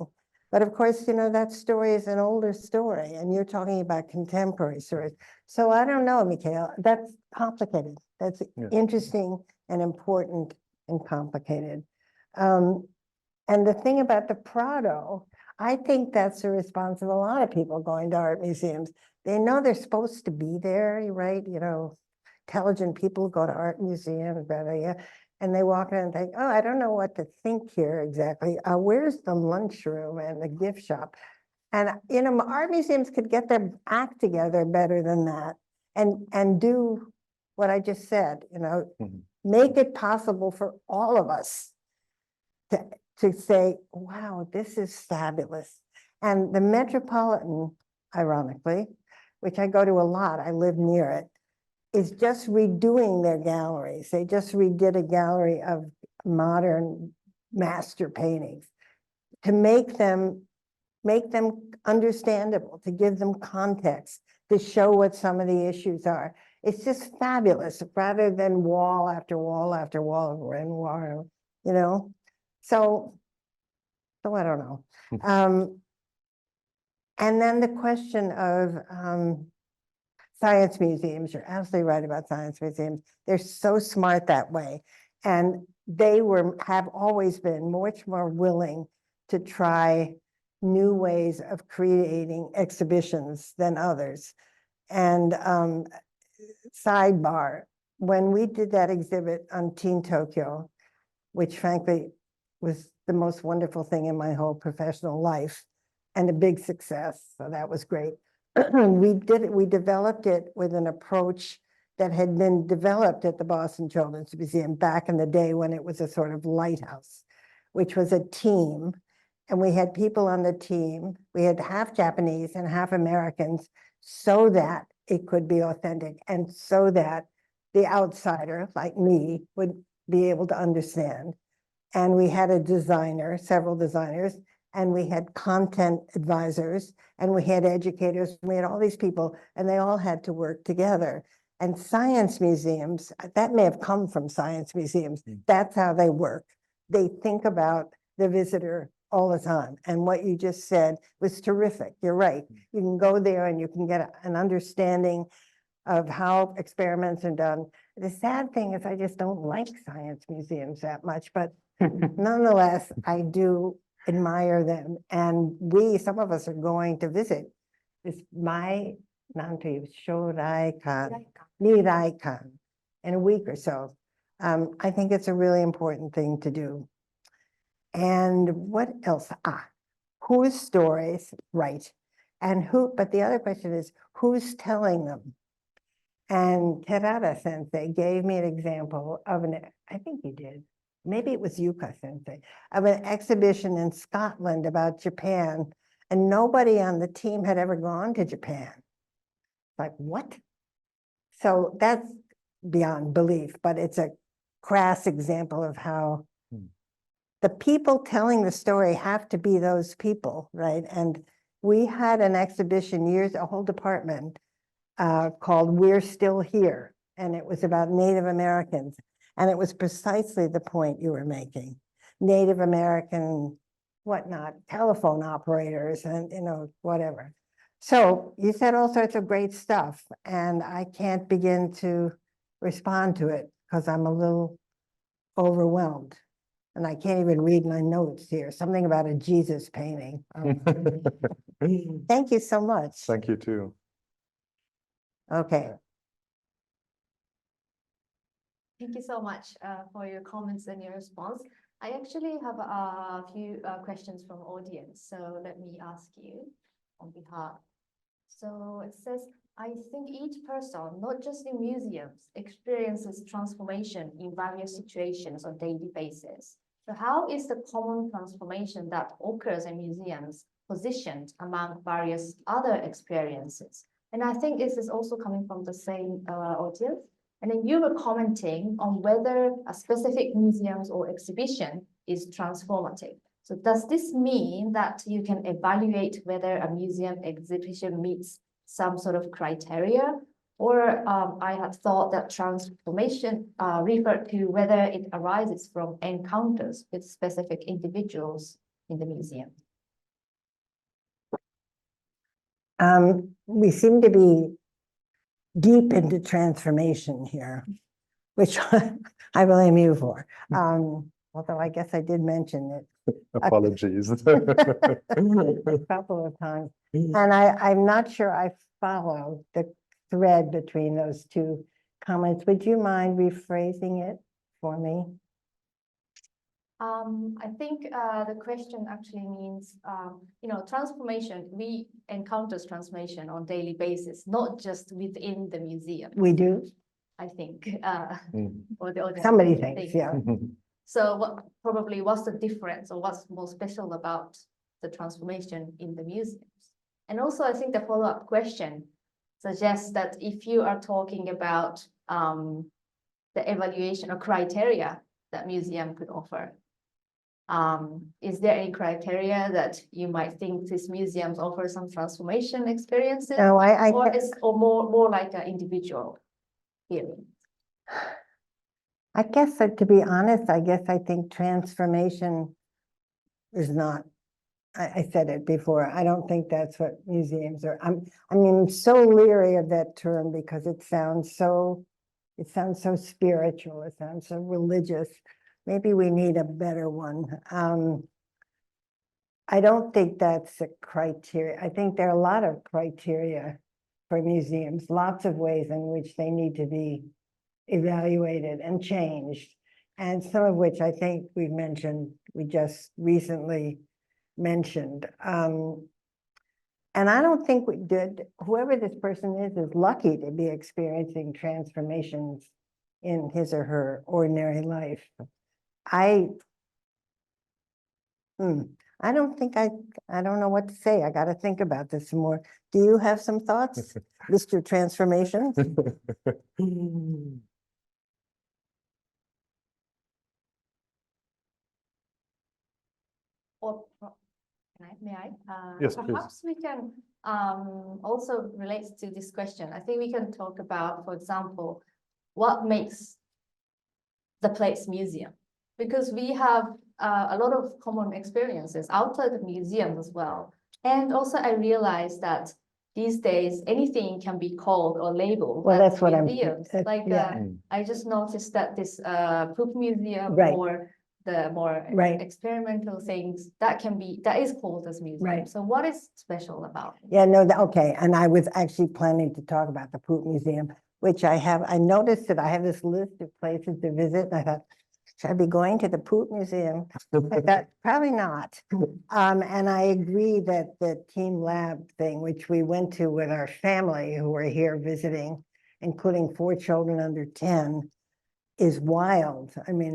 Speaker 2: But of course, you know, that story is an older story, and you're talking about contemporary stories. So I don't know, Mikhail, that's complicated. That's interesting and important and complicated. And the thing about the Prado, I think that's the response of a lot of people going to art museums. They know they're supposed to be there, right? You know, intelligent people go to art museums, and they walk in and think, oh, I don't know what to think here exactly. Where's the lunchroom and the gift shop? And, you know, art museums could get their act together better than that and do what I just said, you know, make it possible for all of us to say, wow, this is fabulous. And the Metropolitan, ironically, which I go to a lot, I live near it, is just redoing their galleries. They just redid a gallery of modern master paintings to make them understandable, to give them context, to show what some of the issues are. It's just fabulous, rather than wall after wall after wall of Renoir, you know? So I don't know. And then the question of science museums, you're absolutely right about science museums. They're so smart that way. And they have always been much more willing to try new ways of creating exhibitions than others. And sidebar, when we did that exhibit on Teen Tokyo, which frankly was the most wonderful thing in my whole professional life and a big success, so that was great. We developed it with an approach that had been developed at the Boston Children's Museum back in the day when it was a sort of lighthouse. which was a team. And we had people on the team. We had half Japanese and half Americans so that it could be authentic and so that the outsider, like me, would be able to understand. And we had a designer, several designers, and we had content advisors, and we had educators, and we had all these people, and they all had to work together. And science museums, that may have come from science museums. That's how they work. They think about the visitor all the time. And what you just said was terrific. You're right. You can go there and you can get an understanding of how experiments are done. The sad thing is I just don't like science museums that much, but nonetheless, I do admire them. And some of us are going to visit this Shodaikan, Niraikan in a week or so. I think it's a really important thing to do. And what else? Whose stories, right? And but the other question is, who's telling them? And TERADA sensei gave me an example of I think he did, maybe it was Yuka sensei, of an exhibition in Scotland about Japan, and nobody on the team had ever gone to Japan. Like, what? So that's beyond belief, but it's a crass example of how the people telling the story have to be those people, right? And we had an exhibition a whole department called We're Still Here. And it was about Native Americans. And it was precisely the point you were making. Native American, whatnot, telephone operators and, whatever. So you said all sorts of great stuff, and I can't begin to respond to it because I'm a little overwhelmed. And I can't even read my notes here. Something about a Jesus painting. Thank you so much.
Speaker 3: Thank you too.
Speaker 2: Okay.
Speaker 1: Thank you so much for your comments and your response. I actually have a few questions from audience, so let me ask you on behalf. So it says, I think each person, not just in museums, experiences transformation in various situations on a daily basis. So how is the common transformation that occurs in museums positioned among various other experiences? And I think this is also coming from the same audience. And then you were commenting on whether a specific museum or exhibition is transformative. So does this mean that you can evaluate whether a museum exhibition meets some sort of criteria? Or I had thought that transformation referred to whether it arises from encounters with specific individuals in the museum.
Speaker 2: We seem to be deep into transformation here, which I blame you for. Although I guess I did mention it.
Speaker 3: Apologies.
Speaker 2: A couple of times. And I'm not sure I follow the thread between those two comments. Would you mind rephrasing it for me?
Speaker 1: I think the question actually means, transformation, we encounter transformation on a daily basis, not just within the museum.
Speaker 2: We do?
Speaker 1: I think, or
Speaker 2: Somebody thinks, yeah.
Speaker 1: So what's the difference, or what's more special about the transformation in the museums? And also, I think the follow-up question suggests that if you are talking about the evaluation or criteria that museum could offer, is there any criteria that you might think these museums offer some transformation experiences?
Speaker 2: No,
Speaker 1: or more like an individual feeling?
Speaker 2: I guess, to be honest, I think transformation is not, I said it before, I don't think that's what museums are. I'm so leery of that term because it sounds so spiritual, it sounds so religious. Maybe we need a better one. I don't think that's a criteria. I think there are a lot of criteria for museums, lots of ways in which they need to be evaluated and changed, and some of which I think we just recently mentioned. And I don't think whoever this person is lucky to be experiencing transformations in his or her ordinary life. I don't think I don't know what to say. I got to think about this some more. Do you have some thoughts, Mr. Transformation?
Speaker 1: Or may I?
Speaker 3: Yes, please.
Speaker 1: Perhaps we can also relate to this question. I think we can talk about, for example, what makes the place museum, because we have a lot of common experiences outside the museum as well. And also I realized that these days anything can be called or labeled
Speaker 2: Well,
Speaker 1: as
Speaker 2: that's what
Speaker 1: museums. Like
Speaker 2: yeah.
Speaker 1: I just noticed that this poop museum
Speaker 2: Right.
Speaker 1: or the more
Speaker 2: Right.
Speaker 1: experimental things that is called as museum.
Speaker 2: Right.
Speaker 1: So what is special about it?
Speaker 2: Yeah, no, okay. And I was actually planning to talk about the Poop Museum, which I noticed that I have this list of places to visit. And I thought, should I be going to the Poop Museum? I thought, probably not. And I agree that the Team Lab thing, which we went to with our family who were here visiting, including 4 children under 10, is wild. I mean,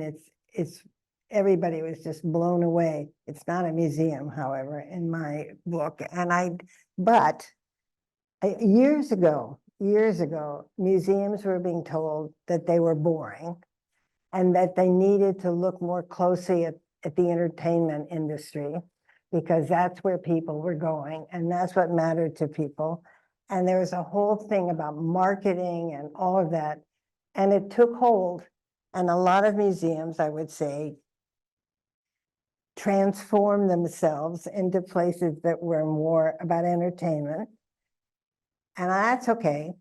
Speaker 2: it's everybody was just blown away. It's not a museum, however, in my book. But years ago, museums were being told that they were boring and that they needed to look more closely at the entertainment industry, because that's where people were going and that's what mattered to people. And there was a whole thing about marketing and all of that. And it took hold. And a lot of museums, I would say, transform themselves into places that were more about entertainment. And that's okay.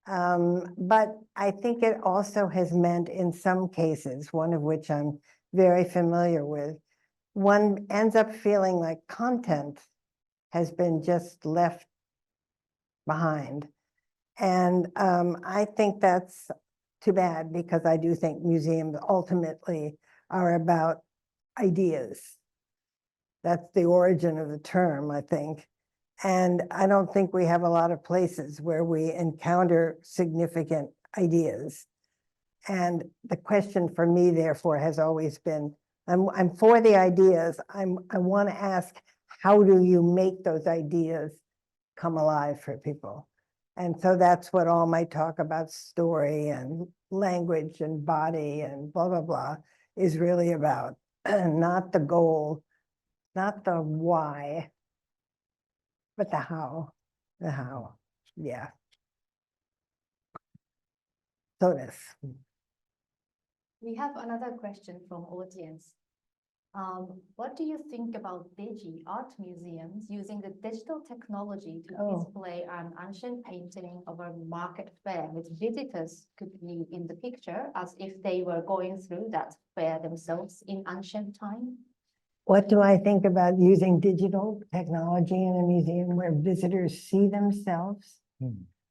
Speaker 2: But I think it also has meant in some cases, one of which I'm very familiar with, one ends up feeling like content has been just left behind. And I think that's too bad, because I do think museums ultimately are about ideas. That's the origin of the term, I think. And I don't think we have a lot of places where we encounter significant ideas. And the question for me, therefore, has always been, I'm for the ideas. I want to ask, how do you make those ideas come alive for people? And so that's what all my talk about story and language and body and blah, blah, blah is really about. Not the goal, not the why, but the how, yeah. So this.
Speaker 1: We have another question from audience. What do you think about digi art museums using the digital technology to display an ancient painting of a market fair, with visitors could be in the picture as if they were going through that fair themselves in ancient time?
Speaker 2: What do I think about using digital technology in a museum where visitors see themselves?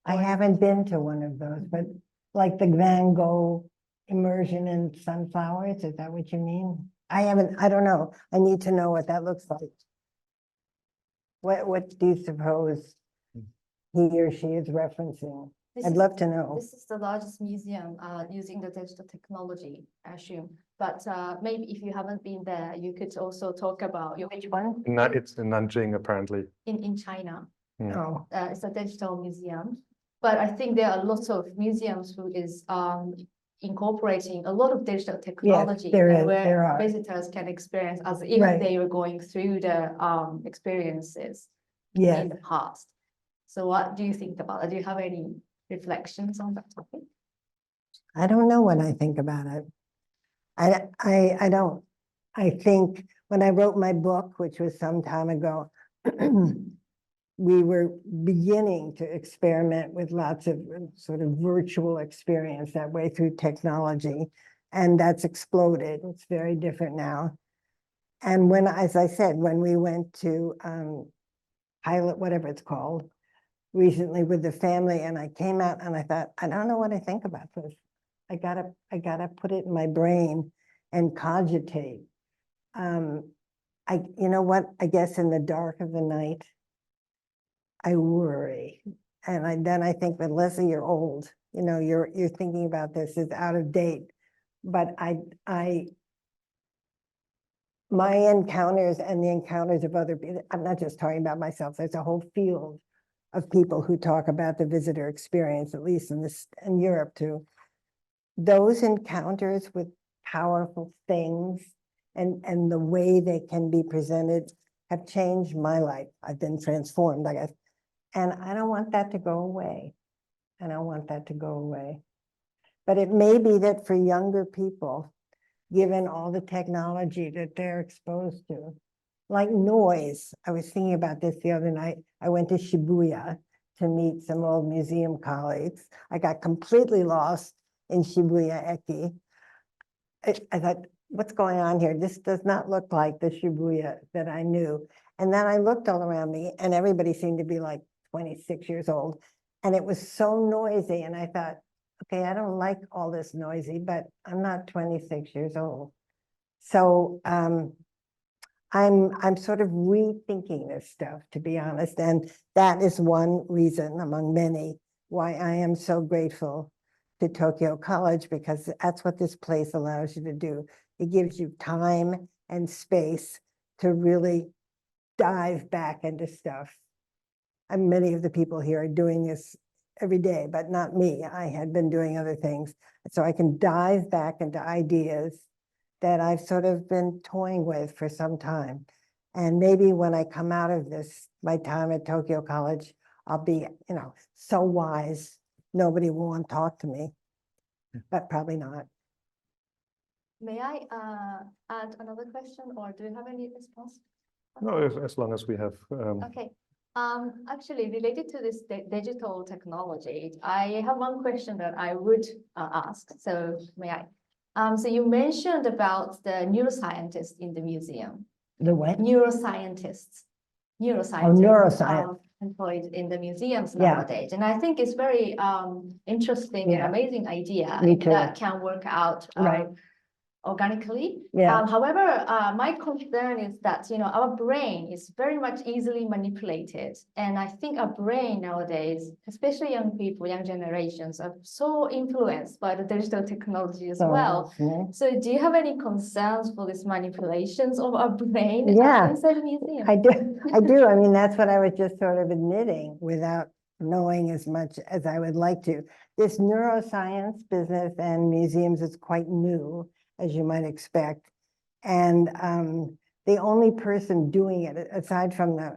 Speaker 2: I haven't been to one of those, but like the Van Gogh immersion in sunflowers, is that what you mean? I don't know. I need to know what that looks like. What do you suppose he or she is referencing? I'd love to know.
Speaker 1: This is the largest museum using the digital technology, I assume. But maybe if you haven't been there, you could also talk about
Speaker 2: Which one?
Speaker 3: It's in Nanjing, apparently.
Speaker 1: In China.
Speaker 2: Oh,
Speaker 1: It's a digital museum. But I think there are lots of museums who is incorporating a lot of digital technology, where visitors can experience as if they were going through the experiences in the past. So what do you think about it? Do you have any reflections on that topic?
Speaker 2: I don't know what I think about it. I don't. I think when I wrote my book, which was some time ago, we were beginning to experiment with lots of sort of virtual experience that way through technology, and that's exploded. It's very different now. And when, as I said, when we went to pilot, whatever it's called, recently with the family, and I came out and I thought, I don't know what I think about this. I gotta put it in my brain and cogitate. You know what? I guess in the dark of the night, I worry, and then I think that, Leslie, you're old. You know, you're thinking about this is out of date, but I my encounters and the encounters of other people, I'm not just talking about myself, there's a whole field of people who talk about the visitor experience, at least in Europe too. Those encounters with powerful things and the way they can be presented have changed my life. I've been transformed, I guess. And I don't want that to go away. I don't want that to go away. But it may be that for younger people, given all the technology that they're exposed to, like noise. I was thinking about this the other night. I went to Shibuya to meet some old museum colleagues. I got completely lost in Shibuya Eki. I thought, what's going on here? This does not look like the Shibuya that I knew. And then I looked all around me and everybody seemed to be like 26 years old. And it was so noisy. And I thought, okay, I don't like all this noisy, but I'm not 26 years old. So I'm sort of rethinking this stuff, to be honest. And that is one reason among many why I am so grateful to Tokyo College, because that's what this place allows you to do. It gives you time and space to really dive back into stuff. And many of the people here are doing this every day, but not me. I had been doing other things. So I can dive back into ideas that I've sort of been toying with for some time. And maybe when I come out of this, my time at Tokyo College, I'll be, so wise, nobody will want to talk to me, but probably not.
Speaker 1: May I add another question, or do you have any response?
Speaker 3: No, as long as we have.
Speaker 1: Okay. Actually, related to this digital technology, I have one question that I would ask. So may I? So you mentioned about the neuroscientists in the museum.
Speaker 2: The what?
Speaker 1: Neuroscientists.
Speaker 2: Neuroscience.
Speaker 1: Employed in the museums
Speaker 2: Yeah.
Speaker 1: nowadays. And I think it's very interesting and
Speaker 2: Yeah.
Speaker 1: amazing idea
Speaker 2: Me too.
Speaker 1: that can work out
Speaker 2: Right.
Speaker 1: organically.
Speaker 2: Yeah.
Speaker 1: However, my concern is that, our brain is very much easily manipulated. And I think our brain nowadays, especially young people, young generations, are so influenced by the digital technology as well. So do you have any concerns for these manipulations of our brain inside the museum?
Speaker 2: I do. I mean, that's what I was just sort of admitting without knowing as much as I would like to. This neuroscience business and museums is quite new, as you might expect. And the only person doing it, aside from the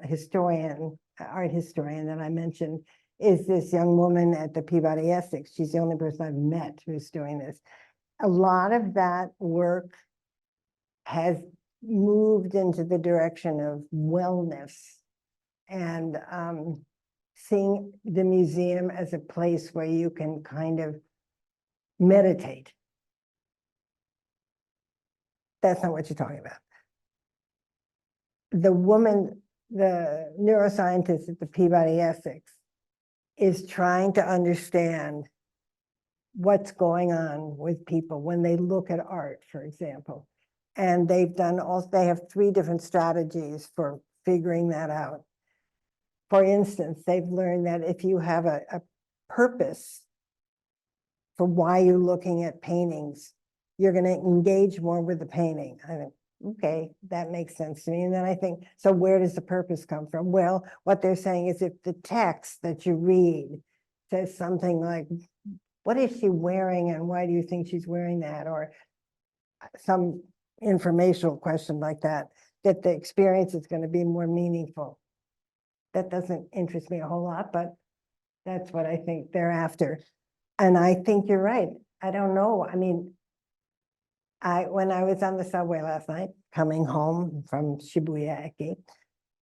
Speaker 2: art historian that I mentioned, is this young woman at the Peabody Essex. She's the only person I've met who's doing this. A lot of that work has moved into the direction of wellness and seeing the museum as a place where you can kind of meditate. That's not what you're talking about. The woman, the neuroscientist at the Peabody Essex, is trying to understand what's going on with people when they look at art, for example. And they have 3 different strategies for figuring that out. For instance, they've learned that if you have a purpose for why you're looking at paintings, you're going to engage more with the painting. I think, okay, that makes sense to me. And then I think, so where does the purpose come from? Well, what they're saying is if the text that you read says something like, what is she wearing and why do you think she's wearing that? Or some informational question like that, that the experience is going to be more meaningful. That doesn't interest me a whole lot, but that's what I think they're after. And I think you're right. I don't know. I mean, when I was on the subway last night, coming home from Shibuya Eki,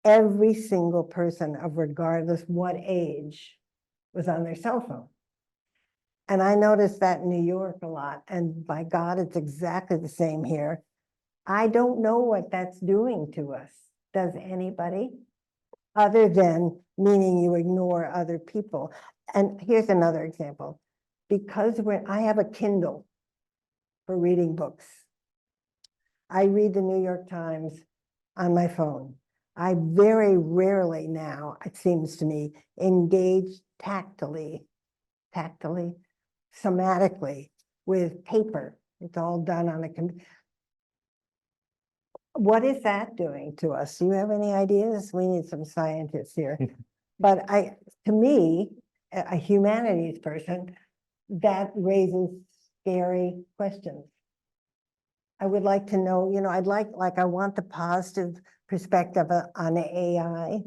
Speaker 2: every single person of regardless what age was on their cell phone. And I noticed that in New York a lot. And by God, it's exactly the same here. I don't know what that's doing to us. Does anybody? Other than meaning you ignore other people. And here's another example. Because I have a Kindle for reading books. I read the New York Times on my phone. I very rarely now, it seems to me, engage tactily, somatically with paper. It's all done on a computer. What is that doing to us? Do you have any ideas? We need some scientists here. But to me, a humanities person, that raises scary questions. I would like to know, I'd like I want the positive perspective on AI.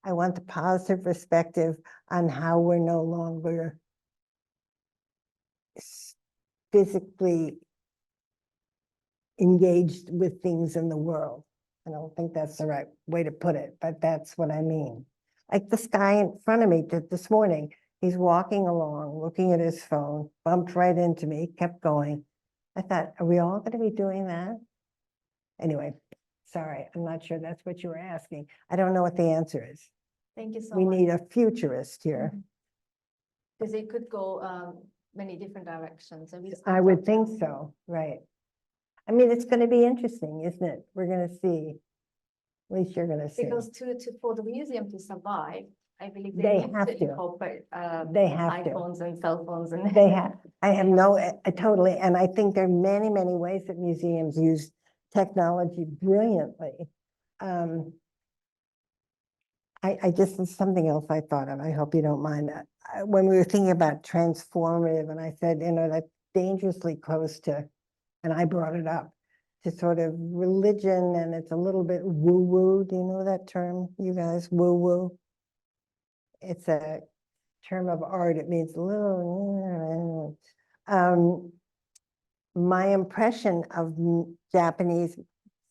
Speaker 2: I want the positive perspective on how we're no longer physically engaged with things in the world. I don't think that's the right way to put it, but that's what I mean. Like this guy in front of me this morning, he's walking along, looking at his phone, bumped right into me, kept going. I thought, are we all going to be doing that? Anyway, sorry, I'm not sure that's what you were asking. I don't know what the answer is.
Speaker 1: Thank you so
Speaker 2: We
Speaker 1: much.
Speaker 2: need a futurist here.
Speaker 1: Because it could go many different directions. And
Speaker 2: I would think so, right? I mean, it's going to be interesting, isn't it? We're going to see. At least you're going to see.
Speaker 1: Because for the museum to survive, I believe
Speaker 2: They
Speaker 1: need
Speaker 2: have to.
Speaker 1: incorporate
Speaker 2: They have to.
Speaker 1: iPhones and cell phones and
Speaker 2: They have. I have totally, and I think there are many, many ways that museums use technology brilliantly. I just, there's something else I thought of. I hope you don't mind that. When we were thinking about transformative, and I said, that's dangerously close to, and I brought it up, to sort of religion, and it's a little bit woo-woo. Do you know that term, you guys? Woo-woo. It's a term of art. It means a little. My impression of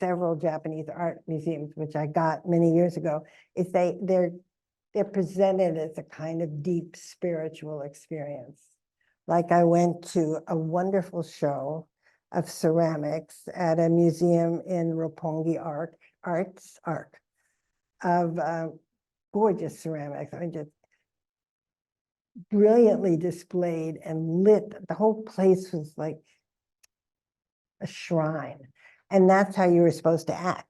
Speaker 2: several Japanese art museums, which I got many years ago, is they're presented as a kind of deep spiritual experience. Like I went to a wonderful show of ceramics at a museum in Roppongi Arts of gorgeous ceramics. I just brilliantly displayed and lit. The whole place was like a shrine. And that's how you were supposed to act.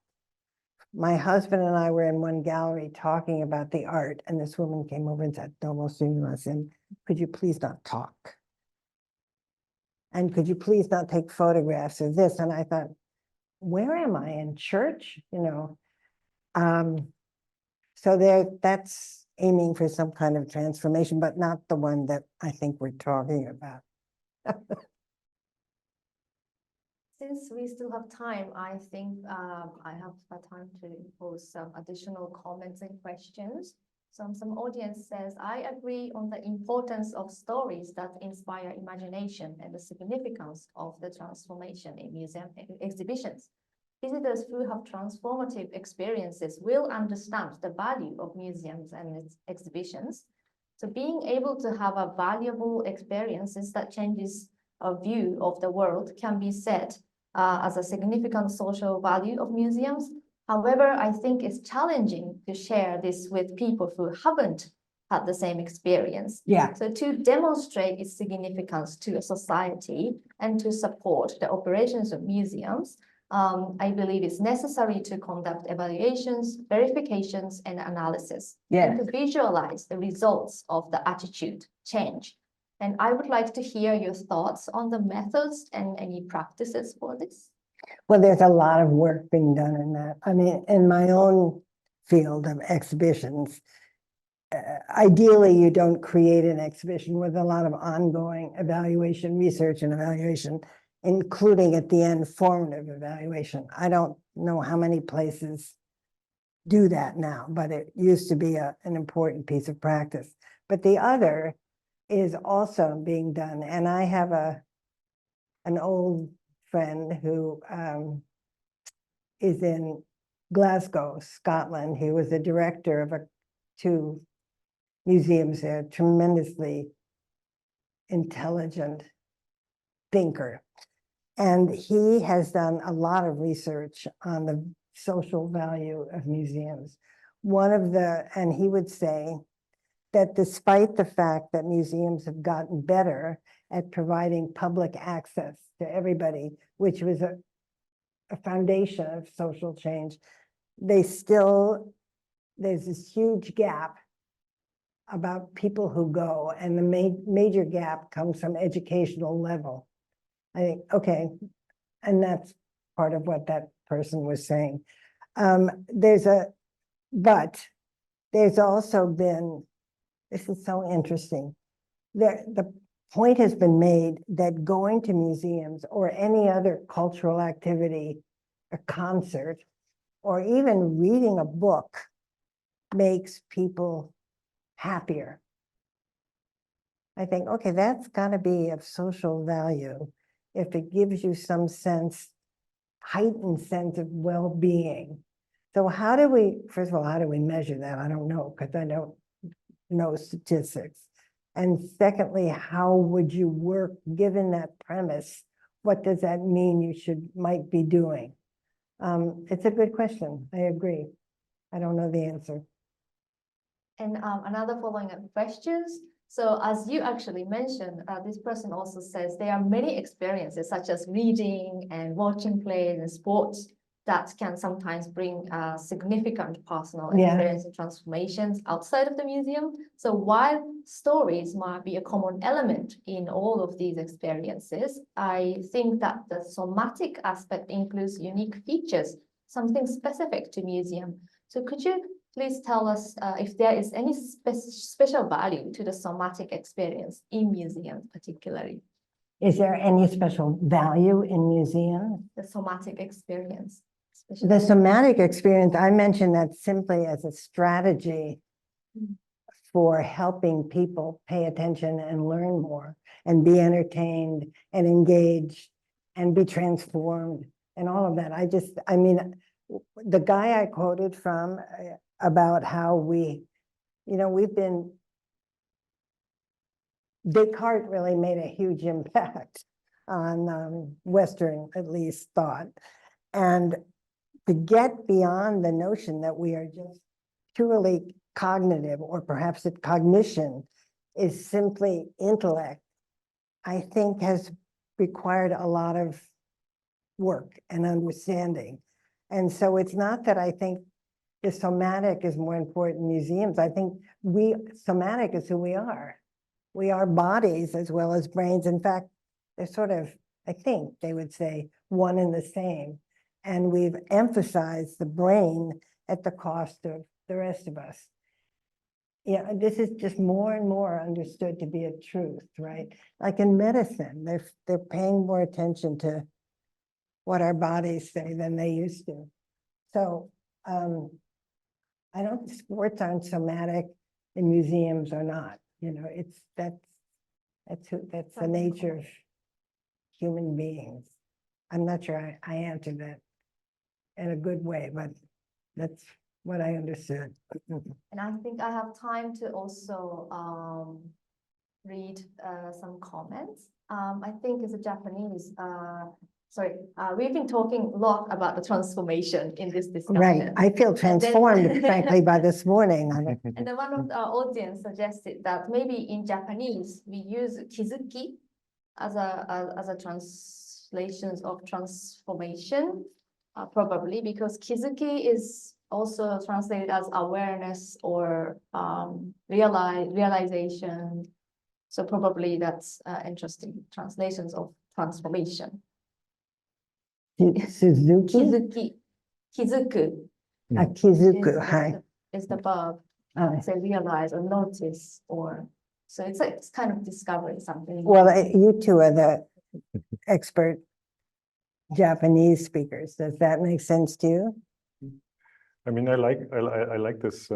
Speaker 2: My husband and I were in one gallery talking about the art, and this woman came over and said, "Domo sumimasen, could you please not talk? And could you please not take photographs of this?" And I thought, where am I, in church? So that's aiming for some kind of transformation, but not the one that I think we're talking about.
Speaker 1: Since we still have time, I think I have time to pose some additional comments and questions. Some audience says, I agree on the importance of stories that inspire imagination and the significance of the transformation in museum exhibitions. Visitors who have transformative experiences will understand the value of museums and its exhibitions. So being able to have a valuable experiences that changes our view of the world can be said as a significant social value of museums. However, I think it's challenging to share this with people who haven't had the same experience.
Speaker 2: Yeah.
Speaker 1: So to demonstrate its significance to a society and to support the operations of museums, I believe it's necessary to conduct evaluations, verifications, and analysis, and to visualize the results of the attitude change. And I would like to hear your thoughts on the methods and any practices for this.
Speaker 2: Well, there's a lot of work being done in that. I mean, in my own field of exhibitions, ideally, you don't create an exhibition with a lot of ongoing evaluation, research and evaluation, including at the end, formative evaluation. I don't know how many places do that now, but it used to be an important piece of practice. But the other is also being done. And I have an old friend who is in Glasgow, Scotland. He was the director of two museums there, tremendously intelligent thinker. And he has done a lot of research on the social value of museums. And he would say that despite the fact that museums have gotten better at providing public access to everybody, which was a foundation of social change, there's this huge gap about people who go, and the major gap comes from educational level. I think, okay, and that's part of what that person was saying. But there's also been, this is so interesting. The point has been made that going to museums or any other cultural activity, a concert, or even reading a book makes people happier. I think, okay, that's got to be of social value if it gives you some sense, heightened sense of well-being. So how do we, first of all, how do we measure that? I don't know, because I don't know statistics. And secondly, how would you work given that premise? What does that mean you might be doing? It's a good question. I agree. I don't know the answer.
Speaker 1: And another following up questions. So as you actually mentioned, this person also says there are many experiences such as reading and watching plays and sports that can sometimes bring significant personal experience and transformations outside of the museum. So while stories might be a common element in all of these experiences, I think that the somatic aspect includes unique features, something specific to museum. So could you please tell us if there is any special value to the somatic experience in museums particularly?
Speaker 2: Is there any special value in museums?
Speaker 1: The somatic experience.
Speaker 2: The somatic experience, I mentioned that simply as a strategy for helping people pay attention and learn more and be entertained and engaged and be transformed and all of that. I mean, the guy I quoted from about how Descartes really made a huge impact on Western, at least, thought. And to get beyond the notion that we are just purely cognitive, or perhaps that cognition is simply intellect, I think has required a lot of work and understanding. And so it's not that I think the somatic is more important in museums. I think somatic is who we are. We are bodies as well as brains. In fact, they're sort of, I think they would say, one and the same. And we've emphasized the brain at the cost of the rest of us. Yeah, this is just more and more understood to be a truth, right? Like in medicine, they're paying more attention to what our bodies say than they used to. So I don't, sports aren't somatic in museums or not. You know, that's the nature of human beings. I'm not sure I answered that in a good way, but that's what I understood.
Speaker 1: And I think I have time to also read some comments. I think it's a Japanese, we've been talking a lot about the transformation in this discussion.
Speaker 2: Right, I feel transformed, frankly, by this morning.
Speaker 1: And then one of our audience suggested that maybe in Japanese, we use kizuki as a translation of transformation, probably because kizuki is also translated as awareness or realization. So probably that's interesting translations of transformation.
Speaker 2: Suzuki?
Speaker 1: Kizuku.
Speaker 2: Kizuku, hi.
Speaker 1: Is the verb. Say realize or notice, or so it's kind of discovering something.
Speaker 2: Well, you two are the expert Japanese speakers. Does that make sense to you?
Speaker 3: I mean, I like this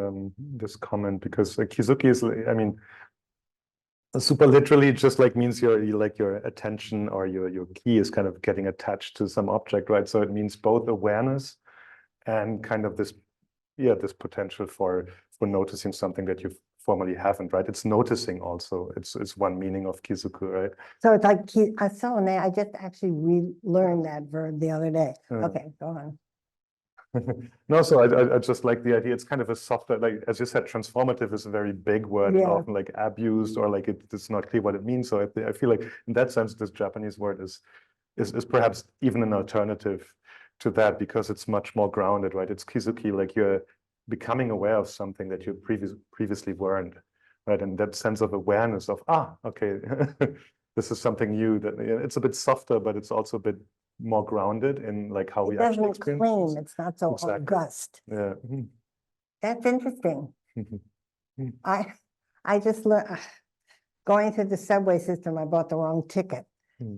Speaker 3: this comment because kizuki is, I mean, super literally just like means your attention or your key is kind of getting attached to some object, right? So it means both awareness and kind of this potential for noticing something that you formerly haven't, right? It's noticing also. It's one meaning of kizuku, right?
Speaker 2: So it's like I just actually relearned that verb the other day. Okay, go on.
Speaker 3: No, so I just like the idea. It's kind of a softer, like as you said, transformative is a very big word, often like abused or like it's not clear what it means. So I feel like in that sense, this Japanese word is perhaps even an alternative to that because it's much more grounded, right? It's kizuki, like you're becoming aware of something that you previously weren't, right? And that sense of awareness of okay, this is something new. That it's a bit softer, but it's also a bit more grounded in like how
Speaker 2: It
Speaker 3: we actually
Speaker 2: doesn't
Speaker 3: experience
Speaker 2: claim,
Speaker 3: things.
Speaker 2: it's not so
Speaker 3: Exactly.
Speaker 2: august.
Speaker 3: Yeah.
Speaker 2: That's interesting. I just learned, going through the subway system, I bought the wrong ticket.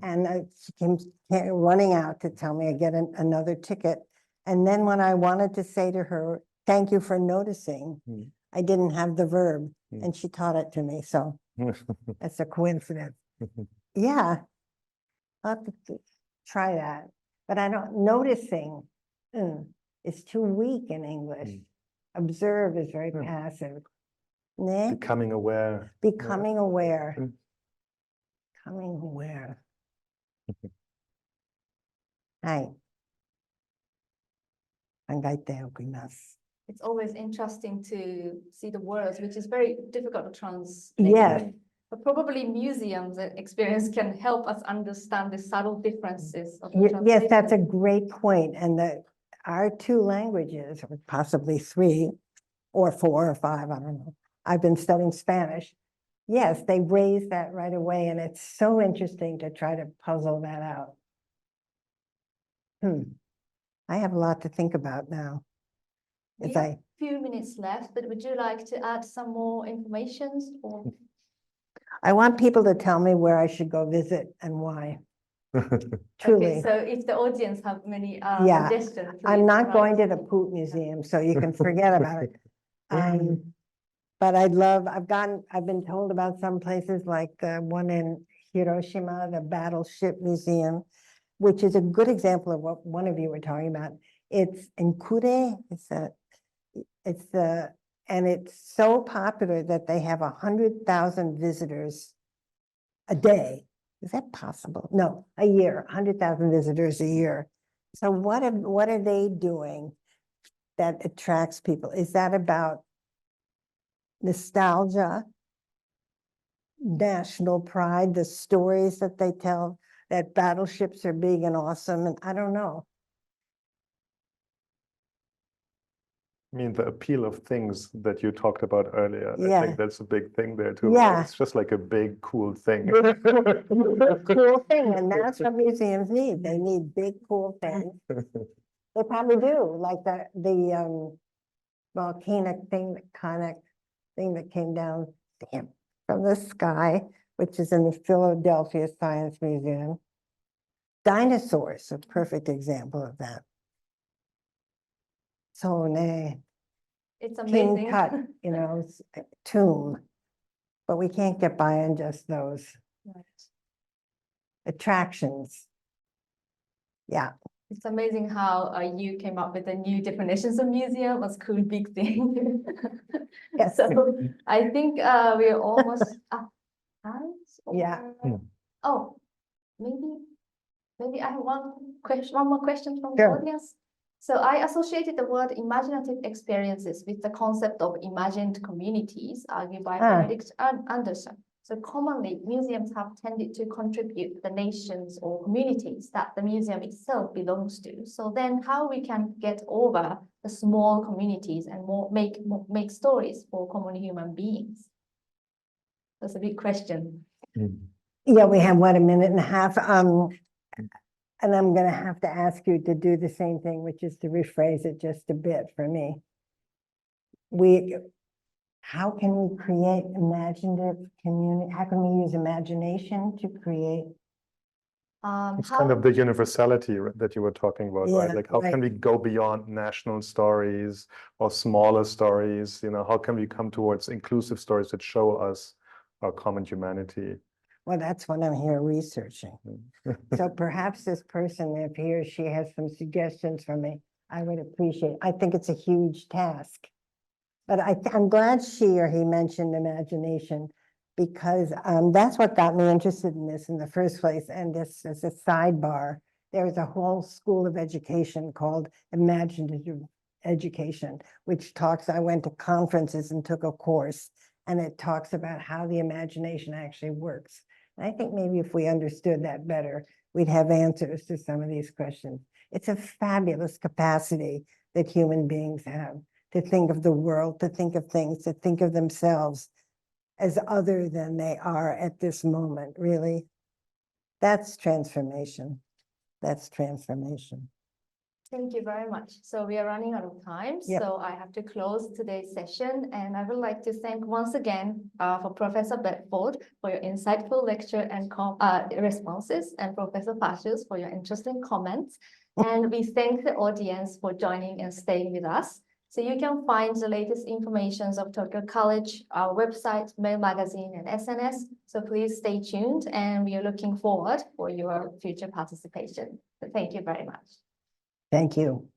Speaker 2: And she came running out to tell me I get another ticket. And then when I wanted to say to her, thank you for noticing, I didn't have the verb, and she taught it to me. So that's a coincidence. Yeah, I'll have to try that. But I don't, noticing is too weak in English. Observe is very passive. Nah?
Speaker 3: Becoming aware.
Speaker 2: Becoming aware. Becoming aware. Hi.
Speaker 1: It's always interesting to see the words, which is very difficult to translate.
Speaker 2: Yes.
Speaker 1: But probably museums experience can help us understand the subtle differences of the
Speaker 2: Yes, that's a
Speaker 1: translation.
Speaker 2: great point. And our two languages, or possibly three or four or five, I don't know. I've been studying Spanish. Yes, they raise that right away. And it's so interesting to try to puzzle that out. I have a lot to think about now.
Speaker 1: We have a few minutes left, but would you like to add some more information? Or
Speaker 2: I want people to tell me where I should go visit and why. Truly.
Speaker 1: okay, so if the audience have many
Speaker 2: Yeah,
Speaker 1: suggestions,
Speaker 2: I'm not
Speaker 1: please
Speaker 2: going to
Speaker 1: write.
Speaker 2: the Poot Museum, so you can forget about it. But I've been told about some places like one in Hiroshima, the Battleship Museum, which is a good example of what one of you were talking about. It's in Kure, and it's so popular that they have 100,000 visitors a day. Is that possible? No, a year, 100,000 visitors a year. So what are they doing that attracts people? Is that about nostalgia, national pride, the stories that they tell, that battleships are big and awesome? And I don't know.
Speaker 3: I mean, the appeal of things that you talked about earlier, I
Speaker 2: Yeah.
Speaker 3: think that's a big thing there too.
Speaker 2: Yeah.
Speaker 3: It's just like a big, cool thing.
Speaker 2: Cool thing, and that's what museums need. They need big, cool things. They probably do, like the volcanic thing, that came down from the sky, which is in the Philadelphia Science Museum. Dinosaurs, a perfect example of that. So
Speaker 1: It's
Speaker 2: King
Speaker 1: amazing.
Speaker 2: Tut, tomb, but we can't get by on just those
Speaker 1: Right.
Speaker 2: attractions. Yeah.
Speaker 1: It's amazing how you came up with the new definitions of museum as cool big thing.
Speaker 2: Yes.
Speaker 1: So I think we're almost at times.
Speaker 2: Yeah.
Speaker 1: Oh, maybe I have one more question from the
Speaker 2: Sure.
Speaker 1: audience. So I associated the word imaginative experiences with the concept of imagined communities, argued by Benedict Anderson. So commonly, museums have tended to contribute the nations or communities that the museum itself belongs to. So then how we can get over the small communities and make stories for common human beings? That's a big question.
Speaker 2: Yeah, we have, what, a minute and a half? And I'm going to have to ask you to do the same thing, which is to rephrase it just a bit for me. How can we create imaginative community? How can we use imagination to create?
Speaker 3: It's kind of the universality that you were talking about, right?
Speaker 2: Yeah,
Speaker 3: Like, how can we go beyond national stories or smaller stories? How can we come towards inclusive stories that show us our common humanity?
Speaker 2: Well, that's what I'm here researching. So perhaps this person, if he or she has some suggestions for me, I would appreciate. I think it's a huge task. But I'm glad she or he mentioned imagination, because that's what got me interested in this in the first place. And this is a sidebar. There is a whole school of education called Imaginative Education, which I went to conferences and took a course, and it talks about how the imagination actually works. And I think maybe if we understood that better, we'd have answers to some of these questions. It's a fabulous capacity that human beings have to think of the world, to think of things, to think of themselves as other than they are at this moment, really. That's transformation. That's transformation.
Speaker 1: Thank you very much. So we are running out of time,
Speaker 2: Yep.
Speaker 1: so I have to close today's session. And I would like to thank once again for Professor Bedford for your insightful lecture and responses, and Professor FACIUS for your interesting comments. And we thank the audience for joining and staying with us. So you can find the latest information of Tokyo College, our website, mail magazine, and SNS. So please stay tuned, and we are looking forward for your future participation. So thank you very much.
Speaker 2: Thank you.